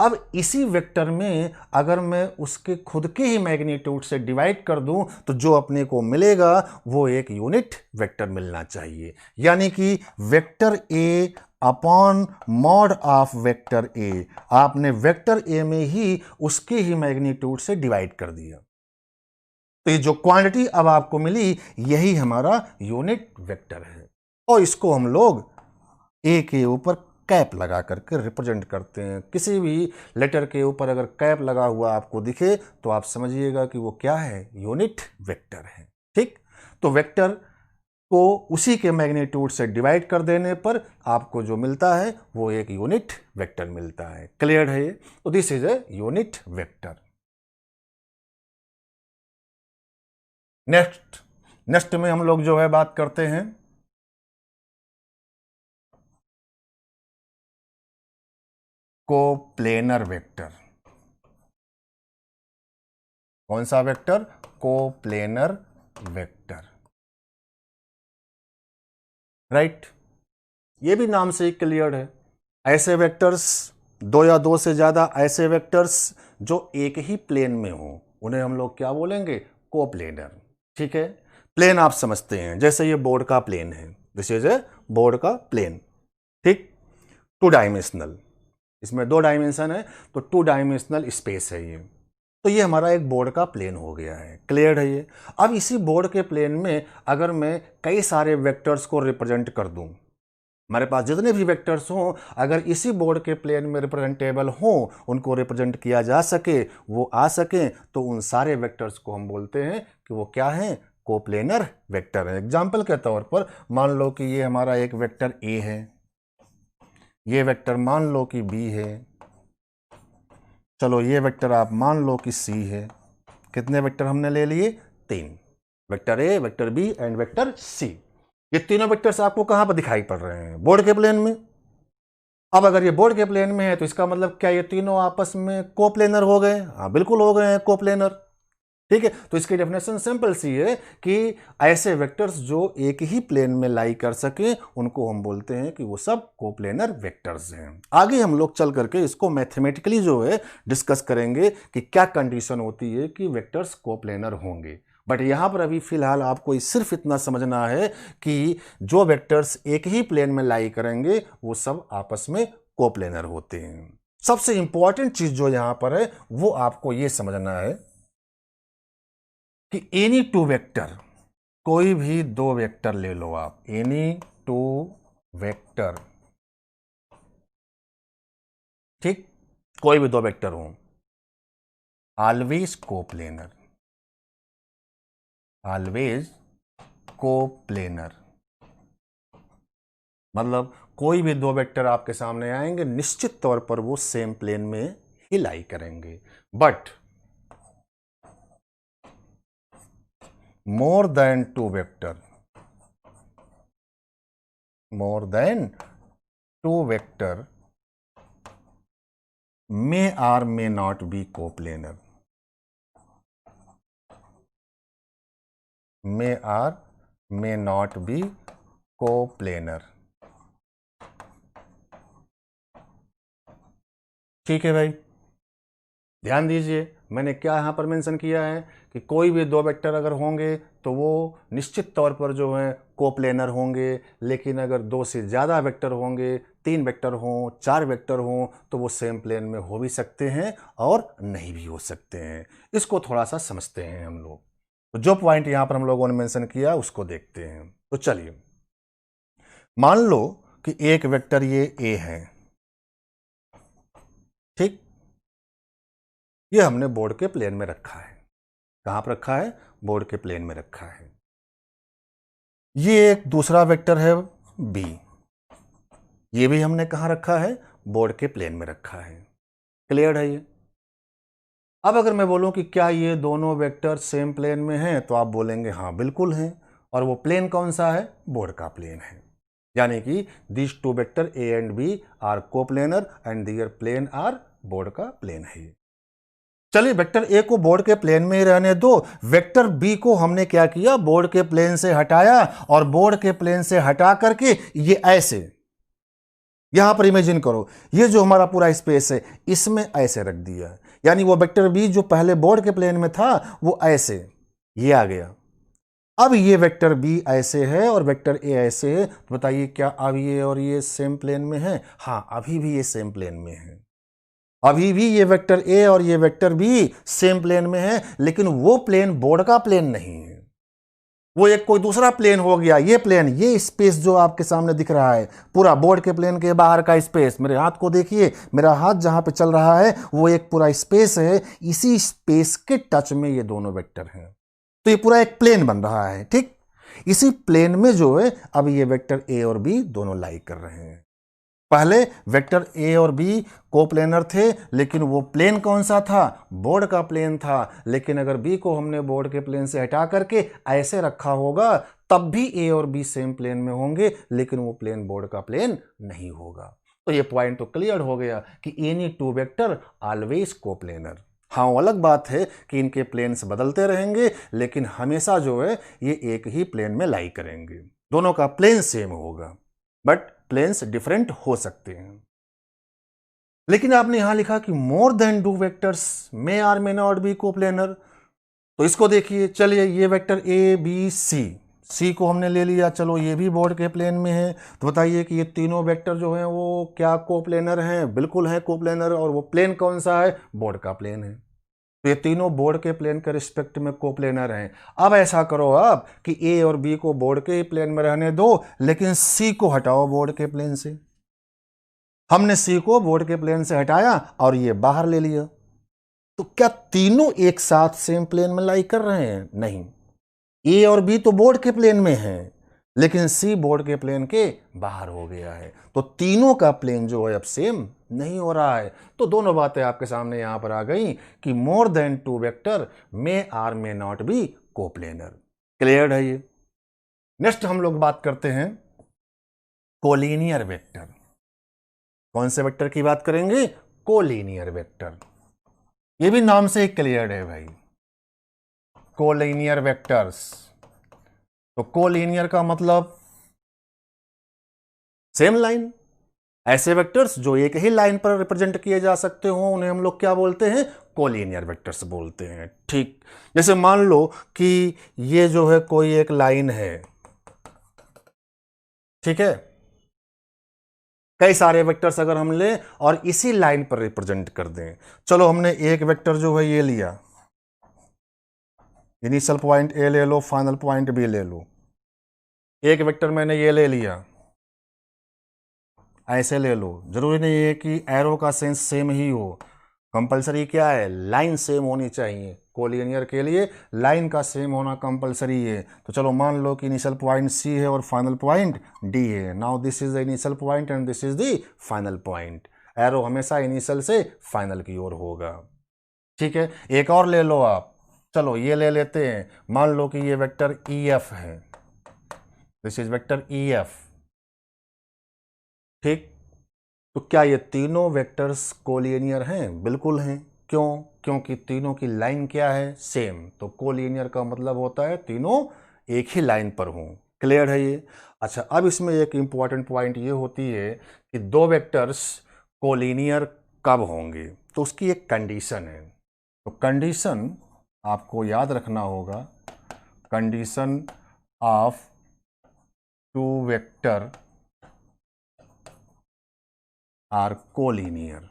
Speaker 1: अब इसी वेक्टर में अगर मैं उसके खुद के ही मैग्नीट्यूड से डिवाइड कर दूं तो जो अपने को मिलेगा वो एक यूनिट वेक्टर मिलना चाहिए। यानी कि vector A upon mod of vector ए, आपने वेक्टर ए में ही उसके ही मैग्नीट्यूड से डिवाइड कर दिया, तो ये जो क्वांटिटी अब आपको मिली यही हमारा यूनिट वेक्टर है। और इसको हम लोग ए के ऊपर कैप लगा करके रिप्रेजेंट करते हैं। किसी भी लेटर के ऊपर अगर कैप लगा हुआ आपको दिखे तो आप समझिएगा कि वो क्या है, यूनिट वेक्टर है। ठीक, तो वेक्टर को उसी के मैग्नीट्यूड से डिवाइड कर देने पर आपको जो मिलता है वो एक यूनिट वेक्टर मिलता है। क्लियर है ये? तो this is a unit vector. Next में हम लोग जो है बात करते हैं कोप्लेनर वेक्टर। कौन सा वेक्टर, कोप्लेनर वेक्टर, राइट। ये भी नाम से ही क्लियर है, ऐसे वेक्टर्स, दो या दो से ज्यादा ऐसे वेक्टर्स जो एक ही प्लेन में हो उन्हें हम लोग क्या बोलेंगे, कोप्लेनर। ठीक है, प्लेन आप समझते हैं, जैसे ये बोर्ड का प्लेन है, दिस इज ए बोर्ड का प्लेन। ठीक, 2 डायमेंशनल, इसमें 2 डायमेंशन है तो 2 डायमेंशनल स्पेस है ये। तो ये हमारा एक बोर्ड का प्लेन हो गया है। क्लियर है ये? अब इसी बोर्ड के प्लेन में अगर मैं कई सारे वेक्टर्स को रिप्रेजेंट कर दूं, हमारे पास जितने भी वेक्टर्स हों अगर इसी बोर्ड के प्लेन में रिप्रेजेंटेबल हों, उनको रिप्रेजेंट किया जा सके, वो आ सके, तो उन सारे वेक्टर्स को हम बोलते हैं कि वो क्या है, कोप्लेनर वेक्टर है। एग्जाम्पल के तौर पर मान लो कि ये हमारा एक वेक्टर ए है, ये वेक्टर मान लो कि बी है, चलो ये वेक्टर आप मान लो कि सी है। कितने वेक्टर हमने ले लिए, 3, vector a, vector B and vector c. ये तीनों वेक्टर्स आपको कहां पर दिखाई पड़ रहे हैं, बोर्ड के प्लेन में। अब अगर ये बोर्ड के प्लेन में है तो इसका मतलब क्या ये तीनों आपस में कोप्लेनर हो गए, हाँ बिल्कुल हो गए हैं कोप्लेनर। ठीक है, तो इसकी डेफिनेशन सिंपल सी है कि ऐसे वेक्टर्स जो एक ही प्लेन में लाई कर सके उनको हम बोलते हैं कि वो सब कोप्लेनर वेक्टर्स हैं। आगे हम लोग चल करके इसको मैथमेटिकली जो है डिस्कस करेंगे कि क्या कंडीशन होती है कि वेक्टर्स कोप्लेनर होंगे। बट यहां पर अभी फिलहाल आपको सिर्फ इतना समझना है कि जो वेक्टर्स एक ही प्लेन में लाई करेंगे वो सब आपस में कोप्लेनर होते हैं। सबसे इंपॉर्टेंट चीज जो यहां पर है वो आपको ये समझना है कि एनी 2 वेक्टर, कोई भी 2 वेक्टर ले लो आप, एनी 2 वेक्टर, ठीक, कोई भी 2 वेक्टर हो, ऑलवेज कोप्लेनर, ऑलवेज कोप्लेनर। मतलब कोई भी दो वेक्टर आपके सामने आएंगे निश्चित तौर पर वो सेम प्लेन में ही लाई करेंगे, but more than two vector may or may not be coplanar, may or may not be coplanar। ठीक है भाई, ध्यान दीजिए मैंने क्या यहां पर मेंशन किया है कि कोई भी दो वेक्टर अगर होंगे तो वो निश्चित तौर पर जो है कोप्लेनर होंगे, लेकिन अगर दो से ज़्यादा वेक्टर होंगे, तीन वेक्टर हों, चार वेक्टर हों, तो वो सेम प्लेन में हो भी सकते हैं और नहीं भी हो सकते हैं। इसको थोड़ा सा समझते हैं हम लोग। तो जो पॉइंट यहां पर हम लोगों ने मेंशन किया उसको देखते हैं। तो चलिए, मान लो कि एक वेक्टर ये ए है, ठीक, ये हमने बोर्ड के प्लेन में रखा है। कहां पर रखा है? बोर्ड के प्लेन में रखा है। ये एक दूसरा वेक्टर है बी, ये भी हमने कहां रखा है? बोर्ड के प्लेन में रखा है। क्लियर है ये? अब अगर मैं बोलूं कि क्या ये दोनों वेक्टर सेम प्लेन में हैं, तो आप बोलेंगे हाँ बिल्कुल हैं। और वो प्लेन कौन सा है? बोर्ड का प्लेन है। यानी कि this two vector A and B are coplanar and their plane are board का प्लेन है। चलिए, वेक्टर ए को बोर्ड के प्लेन में ही रहने दो। वेक्टर बी को हमने क्या किया? बोर्ड के प्लेन से हटाया, और बोर्ड के प्लेन से हटा करके ये ऐसे, यहां पर इमेजिन करो, ये जो हमारा पूरा स्पेस है इसमें ऐसे रख दिया। यानी वो वेक्टर बी जो पहले बोर्ड के प्लेन में था वो ऐसे ये आ गया। अब ये वेक्टर बी ऐसे है और वेक्टर ए ऐसे है, तो बताइए क्या अब ये और ये सेम प्लेन में है? हाँ, अभी भी ये सेम प्लेन में है। अभी भी ये वेक्टर ए और ये वेक्टर बी सेम प्लेन में है, लेकिन वो प्लेन बोर्ड का प्लेन नहीं है, वो एक कोई दूसरा प्लेन हो गया। ये प्लेन, ये स्पेस जो आपके सामने दिख रहा है, पूरा बोर्ड के प्लेन के बाहर का स्पेस, मेरे हाथ को देखिए, मेरा हाथ जहां पे चल रहा है वो एक पूरा स्पेस है। इसी स्पेस के टच में ये दोनों वेक्टर हैं, तो ये पूरा एक प्लेन बन रहा है। ठीक, इसी प्लेन में जो है अब ये वेक्टर ए और बी दोनों लाई कर रहे हैं। पहले वेक्टर ए और बी कोप्लेनर थे, लेकिन वो प्लेन कौन सा था? बोर्ड का प्लेन था। लेकिन अगर बी को हमने बोर्ड के प्लेन से हटा करके ऐसे रखा होगा, तब भी ए और बी सेम प्लेन में होंगे, लेकिन वो प्लेन बोर्ड का प्लेन नहीं होगा। तो ये पॉइंट तो क्लियर हो गया कि any two vector always coplanar. हाँ, अलग बात है कि इनके प्लेन्स बदलते रहेंगे, लेकिन हमेशा जो है ये एक ही प्लेन में लाई करेंगे, दोनों का प्लेन सेम होगा, बट प्लेन्स डिफरेंट हो सकते हैं। लेकिन आपने यहां लिखा कि more than two vectors may or may not be coplanar. तो इसको देखिए, चलिए ये वेक्टर ए बी सी, सी को हमने ले लिया, चलो ये भी बोर्ड के प्लेन में है। तो बताइए कि ये तीनों वेक्टर जो हैं वो क्या कोप्लेनर हैं? बिल्कुल है कोप्लेनर। और वो प्लेन कौन सा है? बोर्ड का प्लेन है। तो ये तीनों बोर्ड के प्लेन के रिस्पेक्ट में कोप्लेनर हैं। अब ऐसा करो आप कि ए और बी को बोर्ड के प्लेन में रहने दो, लेकिन सी को हटाओ बोर्ड के प्लेन से। हमने सी को बोर्ड के प्लेन से हटाया और ये बाहर ले लिया, तो क्या तीनों एक साथ सेम प्लेन में लाई कर रहे हैं? नहीं, ए और बी तो बोर्ड के प्लेन में है, लेकिन सी बोर्ड के प्लेन के बाहर हो गया है। तो तीनों का प्लेन जो है अब सेम नहीं हो रहा है। तो दोनों बातें आपके सामने यहां पर आ गई कि more than two vector may or may not be coplanar. Clear है ये? नेक्स्ट हम लोग बात करते हैं कोलिनियर वेक्टर। कौन से वेक्टर की बात करेंगे? Collinear vector. ये भी नाम से ही क्लियर है भाई, कोलिनियर वेक्टर्स। तो कोलिनियर का मतलब सेम लाइन। ऐसे वेक्टर्स जो एक ही लाइन पर रिप्रेजेंट किए जा सकते हो उन्हें हम लोग क्या बोलते हैं? कोलिनियर वेक्टर्स बोलते हैं। ठीक, जैसे मान लो कि ये जो है कोई एक लाइन है, ठीक है, कई सारे वेक्टर्स अगर हम लें और इसी लाइन पर रिप्रेजेंट कर दें। चलो हमने एक वेक्टर जो है ये लिया, इनिशियल पॉइंट ए ले लो, फाइनल पॉइंट बी ले लो। एक वेक्टर मैंने ये ले लिया, ऐसे ले लो, जरूरी नहीं है कि एरो का सेंस सेम ही हो। कंपलसरी क्या है, लाइन सेम होनी चाहिए। कोलिनियर के लिए लाइन का सेम होना कंपलसरी है। तो चलो मान लो कि इनिशियल पॉइंट सी है और फाइनल पॉइंट डी है। Now this is the initial point and this is the final point. Arrow हमेशा इनिशियल से फाइनल की ओर होगा। ठीक है, एक और ले लो आप, चलो ये ले लेते हैं। मान लो कि ये वेक्टर ई एफ है, this is vector E F. ठीक, तो क्या ये तीनों वेक्टर्स कोलिनियर हैं? बिल्कुल हैं। क्यों? क्योंकि तीनों की लाइन क्या है, सेम। तो कोलिनियर का मतलब होता है तीनों एक ही लाइन पर हों। क्लियर है ये? अच्छा, अब इसमें एक इंपॉर्टेंट पॉइंट ये होती है कि दो वेक्टर्स कोलिनियर कब होंगे, तो उसकी एक कंडीशन है। तो कंडीशन आपको याद रखना होगा, condition of two vector are collinear.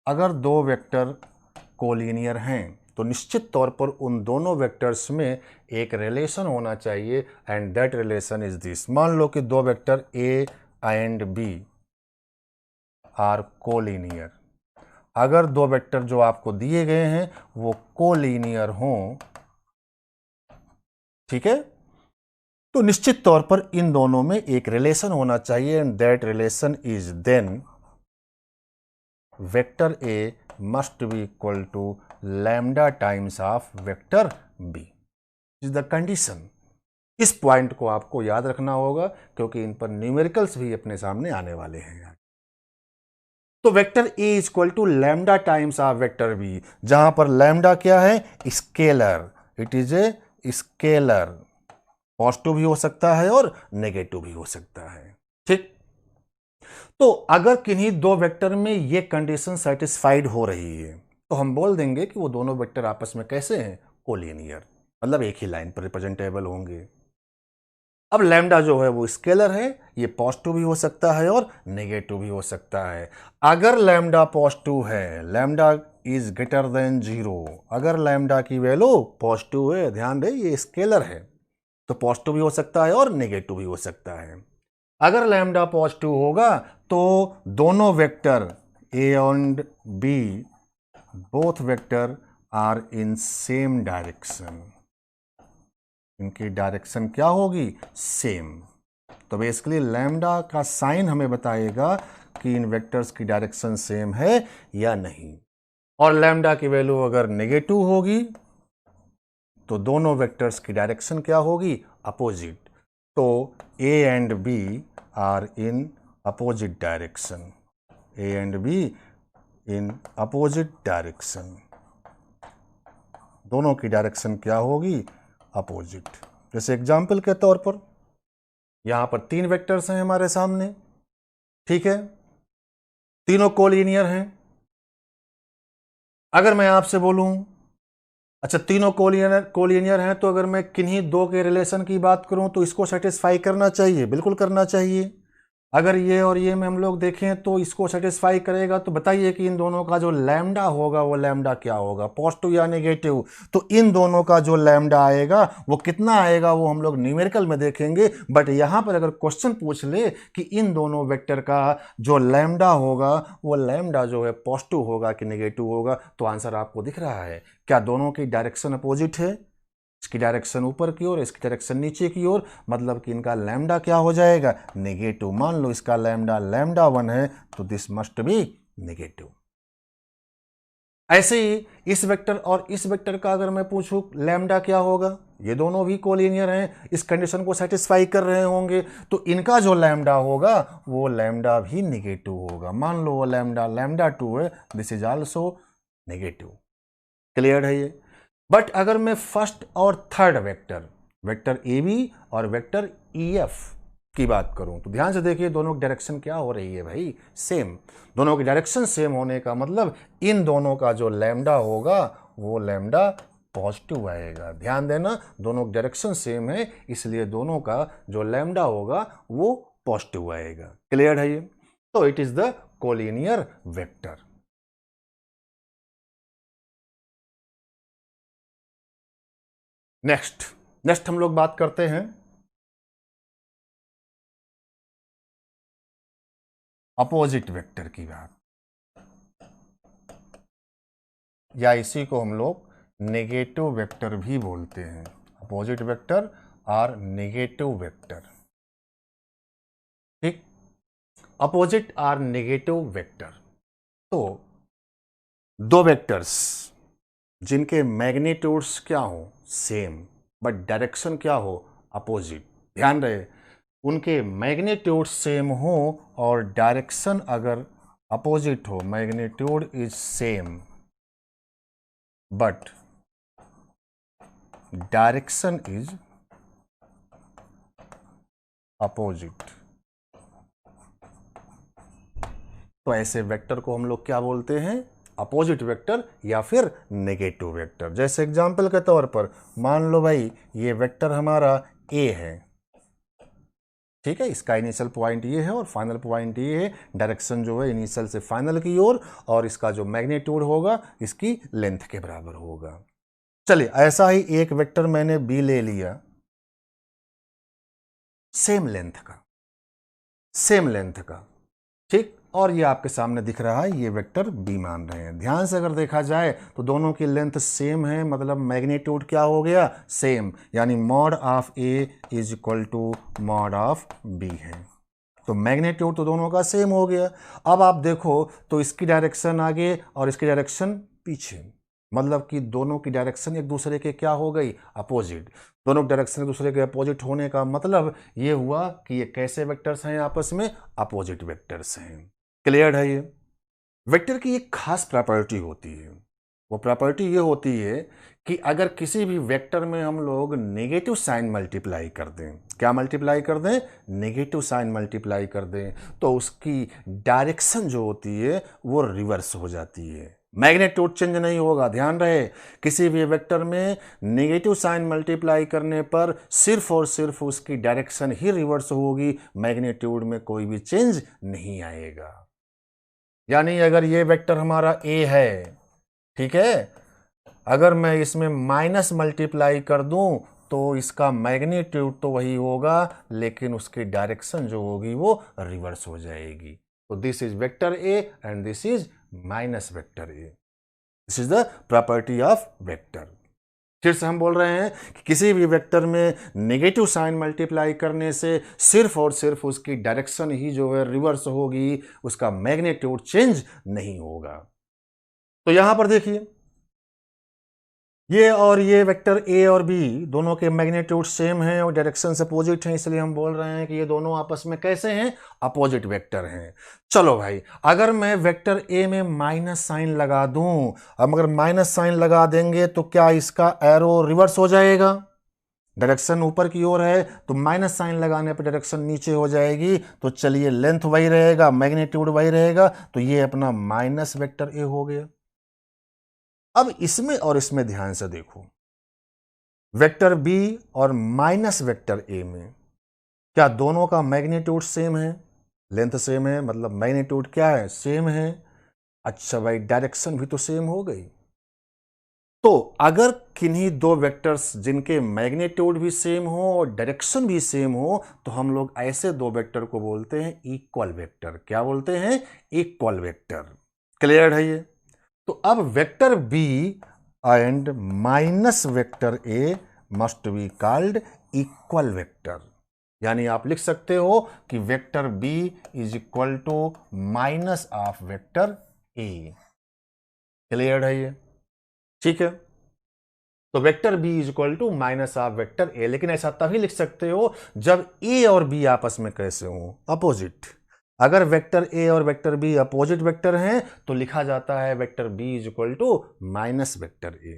Speaker 1: अगर दो वेक्टर कोलिनियर हैं तो निश्चित तौर पर उन दोनों वेक्टर्स में एक रिलेशन होना चाहिए and that relation is this. मान लो कि दो vector A and B are collinear. अगर दो वेक्टर जो आपको दिए गए हैं वो कोलिनियर हों, ठीक है, तो निश्चित तौर पर इन दोनों में एक रिलेशन होना चाहिए and that relation is then vector A must be equal to lambda times of vector B is the condition. इस पॉइंट को आपको याद रखना होगा क्योंकि इन पर न्यूमेरिकल्स भी अपने सामने आने वाले हैं। तो vector A is equal to lambda times of vector B, जहां पर लैम्डा क्या है, scalar, it is a scalar. Positive भी हो सकता है और नेगेटिव भी हो सकता है। ठीक, तो अगर किन्हीं दो वेक्टर में ये कंडीशन सेटिस्फाइड हो रही है तो हम बोल देंगे कि वो दोनों वेक्टर आपस में कैसे हैं, कोलिनियर, मतलब एक ही लाइन पर रिप्रेजेंटेबल होंगे। अब लैम्डा जो है वो स्केलर है, ये पॉजिटिव भी हो सकता है और नेगेटिव भी हो सकता है। अगर लैम्डा पॉजिटिव है, लैम्डा इज ग्रेटर देन 0, अगर लैम्डा की वैल्यू पॉजिटिव है, ध्यान रहे ये स्केलर है, तो पॉजिटिव भी हो सकता है और नेगेटिव भी हो सकता है। अगर लैम्डा पॉजिटिव होगा तो दोनों vector A and B both vector are in same direction, इनकी डायरेक्शन क्या होगी, सेम। तो बेसिकली लैम्डा का साइन हमें बताएगा कि इन वेक्टर्स की डायरेक्शन सेम है या नहीं। और लैम्डा की वैल्यू अगर नेगेटिव होगी तो दोनों वेक्टर्स की डायरेक्शन क्या होगी, अपोजिट। तो A and B are in opposite direction, A and B in opposite direction, दोनों की डायरेक्शन क्या होगी, अपोजिट। जैसे एग्जाम्पल के तौर पर यहां पर तीन वेक्टर्स हैं हमारे सामने, ठीक है, तीनों कोलिनियर हैं। अगर मैं आपसे बोलूं, अच्छा तीनों कोलिनियर हैं, तो अगर मैं किन्हीं दो के रिलेशन की बात करूं तो इसको सेटिस्फाई करना चाहिए, बिल्कुल करना चाहिए। अगर ये और ये में हम लोग देखें तो इसको सेटिस्फाई करेगा। तो बताइए कि इन दोनों का जो लैम्डा होगा वो लैम्डा क्या होगा, पॉजिटिव या नेगेटिव। तो इन दोनों का जो लैम्डा आएगा वो कितना आएगा वो हम लोग न्यूमेरिकल में देखेंगे। बट यहाँ पर अगर क्वेश्चन पूछ ले कि इन दोनों वेक्टर का जो लैम्डा होगा वो लैम्डा जो है पॉजिटिव होगा कि नेगेटिव होगा, तो आंसर आपको दिख रहा है। क्या दोनों की डायरेक्शन अपोजिट है, इसकी डायरेक्शन ऊपर की ओर, इसकी डायरेक्शन नीचे की ओर, मतलब कि इनका लैम्डा क्या हो जाएगा, नेगेटिव। मान लो इसका लैम्डा लैम्डा 1 है तो दिस मस्ट बी नेगेटिव। ऐसे ही इस वेक्टर और इस वेक्टर का अगर मैं पूछूं लैम्डा क्या होगा, ये दोनों भी कोलिनियर हैं, इस कंडीशन को सेटिस्फाई कर रहे होंगे, तो इनका जो लैम्डा होगा वो लैम्डा भी नेगेटिव होगा। मान लो वो लैम्डा लैम्डा 2 है, this is also negative. Clear है ये? बट अगर मैं फर्स्ट और थर्ड वेक्टर, वेक्टर ए बी और वेक्टर ई एफ की बात करूं तो ध्यान से देखिए दोनों की डायरेक्शन क्या हो रही है भाई, सेम। दोनों की डायरेक्शन सेम होने का मतलब इन दोनों का जो लैम्डा होगा वो लैम्डा पॉजिटिव आएगा। ध्यान देना, दोनों की डायरेक्शन सेम है इसलिए दोनों का जो लैम्डा होगा वो पॉजिटिव आएगा। क्लियर है ये? तो it is the collinear vector. Next हम लोग बात करते हैं अपोजिट वेक्टर की बात। या इसी को हम लोग नेगेटिव वेक्टर भी बोलते हैं। अपोजिट वेक्टर और नेगेटिव वेक्टर, ठीक, अपोजिट और नेगेटिव वेक्टर। तो दो वेक्टर्स जिनके मैग्नीट्यूड्स क्या हो सेम बट डायरेक्शन क्या हो अपोजिट, ध्यान रहे उनके मैग्नीट्यूड सेम हो और डायरेक्शन अगर अपोजिट हो, magnitude is same but direction is opposite, तो ऐसे वेक्टर को हम लोग क्या बोलते हैं, अपोजिट वेक्टर या फिर नेगेटिव वेक्टर। जैसे एग्जांपल के तौर पर मान लो भाई ये वेक्टर हमारा ए है, ठीक है, इसका इनिशियल पॉइंट ये है और फाइनल पॉइंट ये है, डायरेक्शन जो है इनिशियल से फाइनल की ओर, और इसका जो मैग्नीट्यूड होगा इसकी लेंथ के बराबर होगा। चलिए ऐसा ही एक वेक्टर मैंने बी ले लिया, सेम लेंथ का, सेम लेंथ का, ठीक, और ये आपके सामने दिख रहा है, ये वेक्टर बी मान रहे हैं। ध्यान से अगर देखा जाए तो दोनों की लेंथ सेम है, मतलब मैग्नीट्यूड क्या हो गया, सेम, यानी mod of A is equal to mod of B है, तो मैग्नीट्यूड तो दोनों का सेम हो गया। अब आप देखो तो इसकी डायरेक्शन आगे और इसकी डायरेक्शन पीछे, मतलब कि दोनों की डायरेक्शन एक दूसरे के क्या हो गई, अपोजिट। दोनों डायरेक्शन एक दूसरे के अपोजिट होने का मतलब ये हुआ कि ये कैसे वेक्टर्स हैं आपस में, अपोजिट वेक्टर्स हैं। क्लियर है ये। वेक्टर की एक खास प्रॉपर्टी होती है, वो प्रॉपर्टी ये होती है कि अगर किसी भी वेक्टर में हम लोग नेगेटिव साइन मल्टीप्लाई कर दें, क्या मल्टीप्लाई कर दें, नेगेटिव साइन मल्टीप्लाई कर दें, तो उसकी डायरेक्शन जो होती है वो रिवर्स हो जाती है, मैग्नीट्यूड चेंज नहीं होगा। ध्यान रहे किसी भी वेक्टर में नेगेटिव साइन मल्टीप्लाई करने पर सिर्फ और सिर्फ उसकी डायरेक्शन ही रिवर्स होगी, मैग्नीट्यूड में कोई भी चेंज नहीं आएगा। यानी अगर ये वेक्टर हमारा ए है, ठीक है, अगर मैं इसमें माइनस मल्टीप्लाई कर दूं तो इसका मैग्नीट्यूड तो वही होगा लेकिन उसकी डायरेक्शन जो होगी वो रिवर्स हो जाएगी। तो this is vector A and this is minus vector A, this is the property of vector. फिर से हम बोल रहे हैं कि किसी भी वेक्टर में नेगेटिव साइन मल्टीप्लाई करने से सिर्फ और सिर्फ उसकी डायरेक्शन ही जो है रिवर्स होगी, उसका मैग्नीट्यूड चेंज नहीं होगा। तो यहां पर देखिए ये वेक्टर ए और बी दोनों के मैग्नीट्यूड सेम हैं और डायरेक्शन से अपोजिट हैं, इसलिए हम बोल रहे हैं कि ये दोनों आपस में कैसे हैं, अपोजिट वेक्टर हैं। चलो भाई अगर मैं वेक्टर ए में माइनस साइन लगा दूं, अब अगर माइनस साइन लगा देंगे तो क्या इसका एरो रिवर्स हो जाएगा, डायरेक्शन ऊपर की ओर है तो माइनस साइन लगाने पर डायरेक्शन नीचे हो जाएगी, तो चलिए लेंथ वही रहेगा, मैग्नीट्यूड वही रहेगा, तो ये अपना माइनस वेक्टर ए हो गया। अब इसमें और इसमें ध्यान से देखो, वेक्टर बी और माइनस वेक्टर ए में क्या दोनों का मैग्नीट्यूड सेम है, लेंथ सेम है, मतलब मैग्नीट्यूड क्या है, सेम है। अच्छा भाई डायरेक्शन भी तो सेम हो गई। तो अगर किन्हीं दो वेक्टर्स जिनके मैग्नीट्यूड भी सेम हो और डायरेक्शन भी सेम हो तो हम लोग ऐसे दो वेक्टर को बोलते हैं इक्वल वेक्टर। क्या बोलते हैं, इक्वल वेक्टर। क्लियर है ये। तो अब vector B and minus vector A must be called equal vector, यानी आप लिख सकते हो कि vector B is equal to minus of vector A. Clear है ये, ठीक है। तो vector B is equal to minus of vector A, लेकिन ऐसा तभी लिख सकते हो जब ए और बी आपस में कैसे हो, अपोजिट। अगर वेक्टर ए और वेक्टर बी अपोजिट वेक्टर हैं तो लिखा जाता है vector B is equal to minus vector A,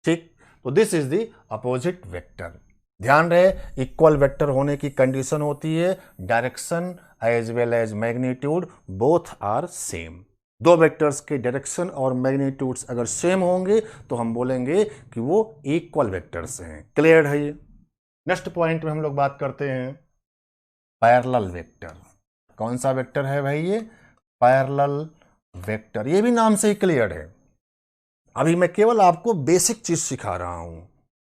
Speaker 1: ठीक। तो this is the opposite vector. ध्यान रहे इक्वल वेक्टर होने की कंडीशन होती है direction as well as magnitude both are same. दो वेक्टर्स के डायरेक्शन और मैग्नीट्यूड्स अगर सेम होंगे तो हम बोलेंगे कि वो इक्वल वेक्टर्स हैं। क्लियर है ये। नेक्स्ट पॉइंट में हम लोग बात करते हैं पैरेलल वेक्टर। कौन सा वेक्टर है भाई ये, पैरेलल वेक्टर। ये भी नाम से ही क्लियर है। अभी मैं केवल आपको बेसिक चीज सिखा रहा हूं,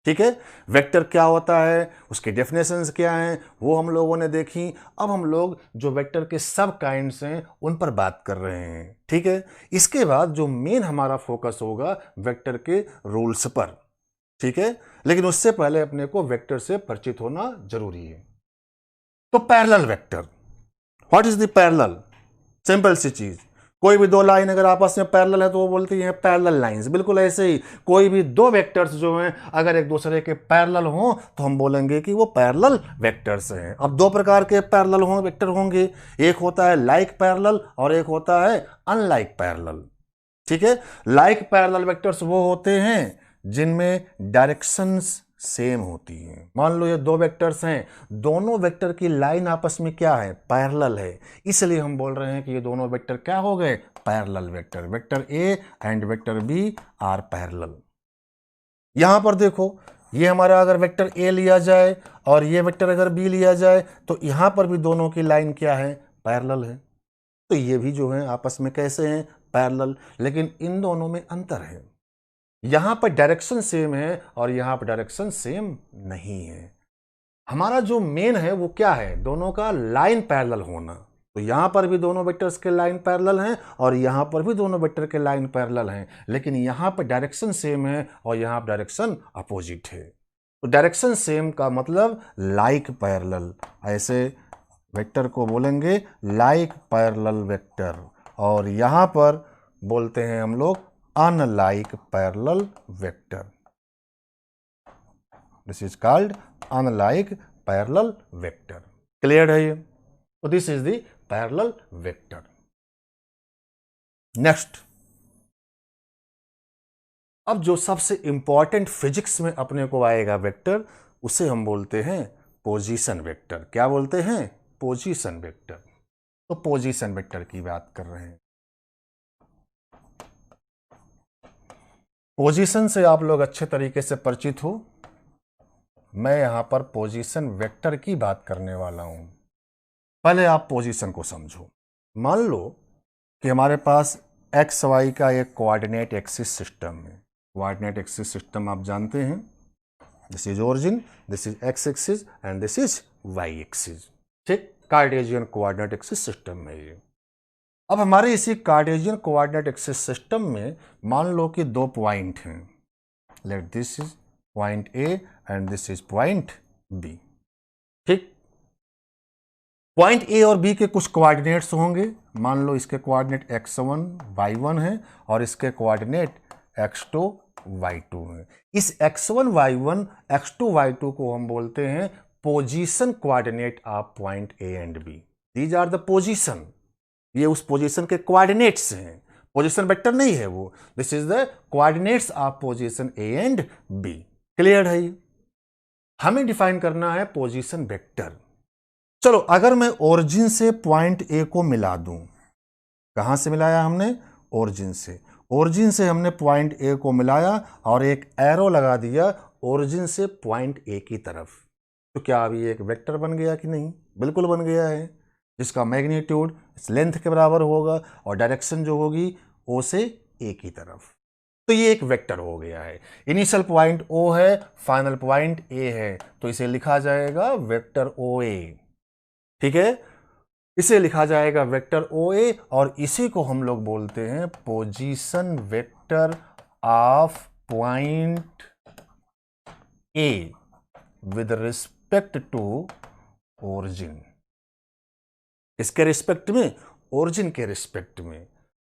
Speaker 1: ठीक है, वेक्टर क्या होता है, उसके डेफिनेशंस क्या हैं, वो हम लोगों ने देखी। अब हम लोग जो वेक्टर के सब काइंड्स हैं उन पर बात कर रहे हैं। ठीक है, इसके बाद जो मेन हमारा फोकस होगा वेक्टर के रूल्स पर। ठीक है, लेकिन उससे पहले अपने को वेक्टर से परिचित होना जरूरी है। तो parallel vector, what is the parallel? Simple सी चीज, कोई भी दो लाइन अगर आपस में पैरेलल है तो वो बोलती हैं पैरेलल लाइंस। बिल्कुल ऐसे ही कोई भी दो वेक्टर्स जो हैं अगर एक दूसरे के पैरेलल हों तो हम बोलेंगे कि वो पैरेलल वेक्टर्स हैं। अब दो प्रकार के पैरेलल वेक्टर होंगे, एक होता है लाइक पैरेलल और एक होता है अनलाइक पैरेलल। ठीक है, लाइक पैरेलल वेक्टर्स वो होते हैं जिनमें डायरेक्शंस सेम होती हैं। मान लो ये दो वेक्टर्स हैं, दोनों वेक्टर की लाइन आपस में क्या है, पैरेलल है, इसलिए हम बोल रहे हैं कि ये दोनों वेक्टर क्या हो गए, parallel vector. Vector A and vector B are parallel. यहां पर देखो, ये हमारा अगर वेक्टर ए लिया जाए और ये वेक्टर अगर बी लिया जाए तो यहां पर भी दोनों की लाइन क्या है, पैरेलल है। तो ये भी जो है आपस में कैसे हैं, पैरेलल। लेकिन इन दोनों में अंतर है, यहां पर डायरेक्शन सेम है और यहां पर डायरेक्शन सेम नहीं है। हमारा जो मेन है वो क्या है, दोनों का लाइन पैरेलल होना। तो यहां पर भी दोनों वेक्टर्स के लाइन पैरेलल हैं और यहां पर भी दोनों वेक्टर के लाइन पैरेलल हैं, लेकिन यहां पर डायरेक्शन सेम है और यहां पर डायरेक्शन अपोजिट है। तो डायरेक्शन सेम का मतलब लाइक पैरेलल, ऐसे वेक्टर को बोलेंगे लाइक पैरेलल वेक्टर। और यहां पर बोलते हैं हम लोग unlike parallel vector. This is called unlike parallel vector. Clear है ये? तो this is the parallel vector. Next, अब जो सबसे इंपॉर्टेंट फिजिक्स में अपने को आएगा वेक्टर, उसे हम बोलते हैं पोजीशन वेक्टर। क्या बोलते हैं, पोजीशन वेक्टर। तो पोजीशन वेक्टर की बात कर रहे हैं। पोजीशन से आप लोग अच्छे तरीके से परिचित हो, मैं यहां पर पोजीशन वेक्टर की बात करने वाला हूं। पहले आप पोजीशन को समझो। मान लो कि हमारे पास एक्स वाई का एक कोऑर्डिनेट एक्सिस सिस्टम है। कोऑर्डिनेट एक्सिस सिस्टम आप जानते हैं, this is origin, this is X axis and this is Y axis. ठीक, कार्टेशियन कोऑर्डिनेट एक्सिस सिस्टम है ये। अब हमारे इसी कार्टेशियन कोऑर्डिनेट एक्सिस सिस्टम में मान लो कि दो पॉइंट हैं, let this is point A and this is point B. ठीक, पॉइंट ए और बी के कुछ कोऑर्डिनेट्स होंगे। मान लो इसके कोऑर्डिनेट x1 y1 है और इसके कोऑर्डिनेट x2 y2 है। इस x1 y1 x2 y2 को हम बोलते हैं position coordinate of point A and B. These are the position, ये उस पोजीशन के कोऑर्डिनेट्स हैं, पोजीशन वेक्टर नहीं है वो। This is the coordinates of position A and B. Clear है ये? हमें डिफाइन करना है पोजीशन वेक्टर। चलो, अगर मैं ओरिजिन से पॉइंट ए को मिला दूं, कहां से मिलाया हमने, ओरिजिन से। ओरिजिन से हमने पॉइंट ए को मिलाया और एक एरो लगा दिया ओरिजिन से पॉइंट ए की तरफ, तो क्या अभी एक वेक्टर बन गया कि नहीं? बिल्कुल बन गया है, जिसका मैग्नीट्यूड इस लेंथ के बराबर होगा और डायरेक्शन जो होगी ओ से ए की तरफ। तो ये एक वेक्टर हो गया है। इनिशियल पॉइंट ओ है, फाइनल पॉइंट ए है, तो इसे लिखा जाएगा वेक्टर ओ ए। ठीक है, इसे लिखा जाएगा वेक्टर ओ ए और इसी को हम लोग बोलते हैं position vector of point A with respect to origin. इसके रिस्पेक्ट में, ओरिजिन के रिस्पेक्ट में,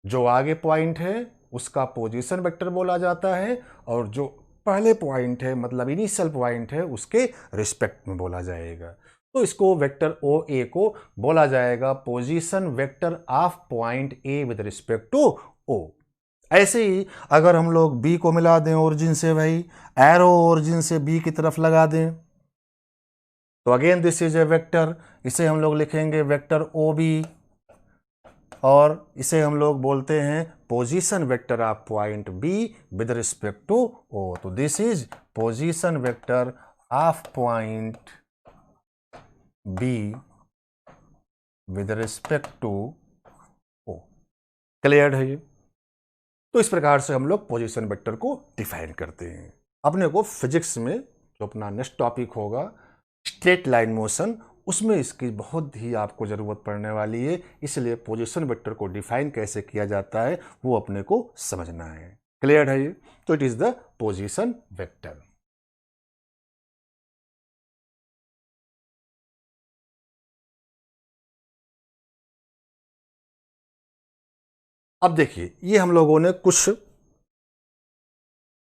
Speaker 1: जो आगे पॉइंट है उसका पोजीशन वेक्टर बोला जाता है और जो पहले पॉइंट है मतलब इनिशियल पॉइंट है उसके रिस्पेक्ट में बोला जाएगा। तो इसको वेक्टर ओ ए को बोला जाएगा position vector of point A with respect to O. ऐसे ही अगर हम लोग बी को मिला दें ओरिजिन से, भाई एरो ओरिजिन से बी की तरफ लगा दें, तो again this is a vector, इसे हम लोग लिखेंगे वेक्टर ओ बी और इसे हम लोग बोलते हैं position vector of point B with respect to O. तो this is position vector of point B with respect to O. Clear है ये? तो इस प्रकार से हम लोग पोजीशन वेक्टर को डिफाइन करते हैं। अपने को फिजिक्स में जो अपना नेक्स्ट टॉपिक होगा स्ट्रेट लाइन मोशन, उसमें इसकी बहुत ही आपको ज़रूरत पड़ने वाली है। इसलिए पोजीशन वेक्टर को डिफाइन कैसे किया जाता है वो अपने को समझना है। क्लियर है ये? तो it is the position vector. अब देखिए, ये हम लोगों ने कुछ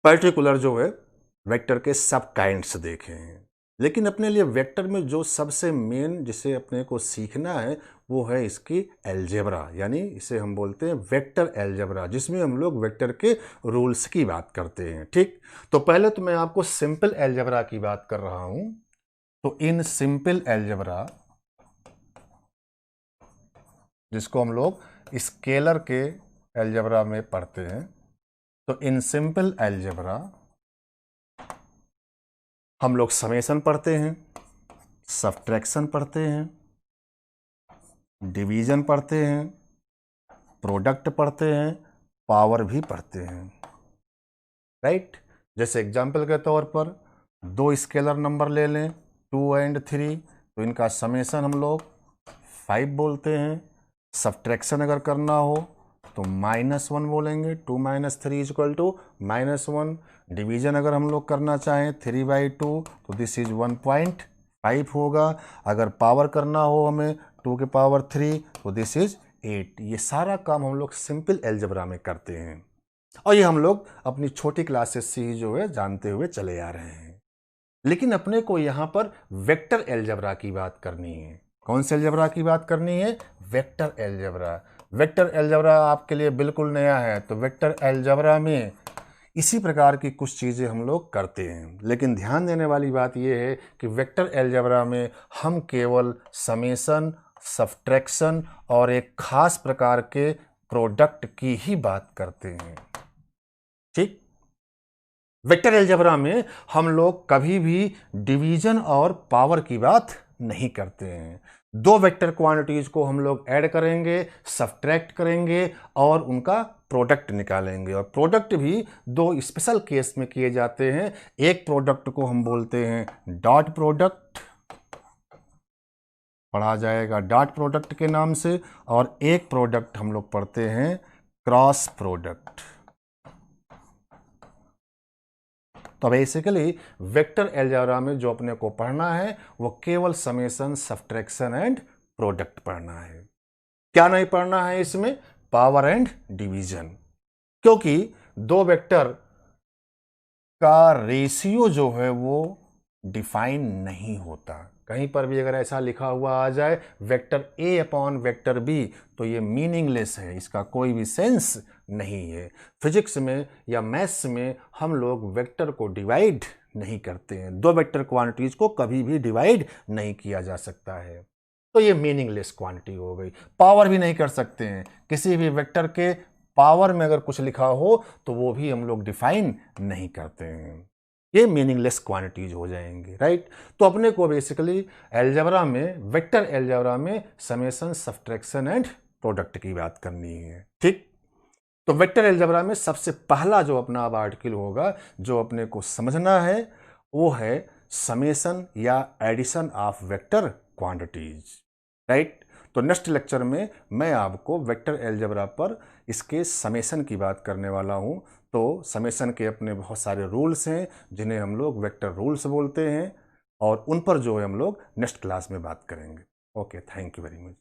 Speaker 1: पर्टिकुलर जो है वेक्टर के सब काइंड्स देखे हैं, लेकिन अपने लिए वेक्टर में जो सबसे मेन जिसे अपने को सीखना है वो है इसकी एलजेब्रा, यानी इसे हम बोलते हैं वेक्टर एलजेब्रा, जिसमें हम लोग वेक्टर के रूल्स की बात करते हैं। ठीक, तो पहले तो मैं आपको सिंपल एलजेब्रा की बात कर रहा हूं। तो इन सिंपल एलजेब्रा, जिसको हम लोग स्केलर के एलजेब्रा में पढ़ते हैं, तो इन सिंपल एलजेब्रा हम लोग समेशन पढ़ते हैं, सब्ट्रैक्शन पढ़ते हैं, डिवीजन पढ़ते हैं, प्रोडक्ट पढ़ते हैं, पावर भी पढ़ते हैं। राइट? जैसे एग्जाम्पल के तौर पर दो स्केलर नंबर ले लें 2 और 3, तो इनका समेशन हम लोग 5 बोलते हैं। सब्ट्रैक्शन अगर करना हो तो -1 बोलेंगे, 2 - 3 = -1। डिवीजन अगर हम लोग करना चाहें 3/2 तो दिस इज 1.5 होगा। अगर पावर करना हो हमें 2 की पावर 3 तो दिस इज 8। ये सारा काम हम लोग सिंपल एलजेब्रा में करते हैं और ये हम लोग अपनी छोटी क्लासेस से ही जो है जानते हुए चले आ रहे हैं। लेकिन अपने को यहाँ पर वेक्टर एलजेब्रा की बात करनी है। कौन से एलजेब्रा की बात करनी है? Vector algebra. वेक्टर एलजेब्रा आपके लिए बिल्कुल नया है, तो वेक्टर एलजेब्रा में इसी प्रकार की कुछ चीज़ें हम लोग करते हैं। लेकिन ध्यान देने वाली बात यह है कि वेक्टर एलजेब्रा में हम केवल समेशन, सब्ट्रैक्शन और एक खास प्रकार के प्रोडक्ट की ही बात करते हैं। ठीक, वेक्टर एलजेब्रा में हम लोग कभी भी डिवीजन और पावर की बात नहीं करते हैं। दो वेक्टर क्वांटिटीज को हम लोग ऐड करेंगे, सब्ट्रैक्ट करेंगे और उनका प्रोडक्ट निकालेंगे। और प्रोडक्ट भी दो स्पेशल केस में किए जाते हैं। एक प्रोडक्ट को हम बोलते हैं डॉट प्रोडक्ट, पढ़ा जाएगा डॉट प्रोडक्ट के नाम से, और एक प्रोडक्ट हम लोग पढ़ते हैं क्रॉस प्रोडक्ट। तो बेसिकली वेक्टर एलजेब्रा में जो अपने को पढ़ना है वो केवल समेशन, सब्ट्रैक्शन एंड प्रोडक्ट पढ़ना है। क्या नहीं पढ़ना है इसमें? पावर एंड डिवीजन, क्योंकि दो वेक्टर का रेशियो जो है वो डिफाइन नहीं होता। कहीं पर भी अगर ऐसा लिखा हुआ आ जाए vector A upon vector B, तो ये मीनिंगलेस है, इसका कोई भी सेंस नहीं है। फिजिक्स में या मैथ्स में हम लोग वेक्टर को डिवाइड नहीं करते हैं। दो वेक्टर क्वांटिटीज को कभी भी डिवाइड नहीं किया जा सकता है, तो ये मीनिंगलेस क्वांटिटी हो गई। पावर भी नहीं कर सकते हैं, किसी भी वेक्टर के पावर में अगर कुछ लिखा हो तो वो भी हम लोग डिफाइन नहीं करते हैं, ये मीनिंगलेस क्वांटिटीज हो जाएंगे। राइट? तो अपने को बेसिकली एलजेब्रा में, वेक्टर एलजेब्रा में समेशन, सब्ट्रैक्शन एंड प्रोडक्ट की बात करनी है। ठीक, तो वेक्टर एलजेब्रा में सबसे पहला जो अपना अब आर्टिकल होगा जो अपने को समझना है वो है समेशन या addition of vector quantities. Right? तो नेक्स्ट लेक्चर में मैं आपको वेक्टर एलजेब्रा पर इसके समेशन की बात करने वाला हूं। तो समेशन के अपने बहुत सारे रूल्स हैं जिन्हें हम लोग वेक्टर रूल्स बोलते हैं, और उन पर जो है हम लोग नेक्स्ट क्लास में बात करेंगे। Okay, thank you very much.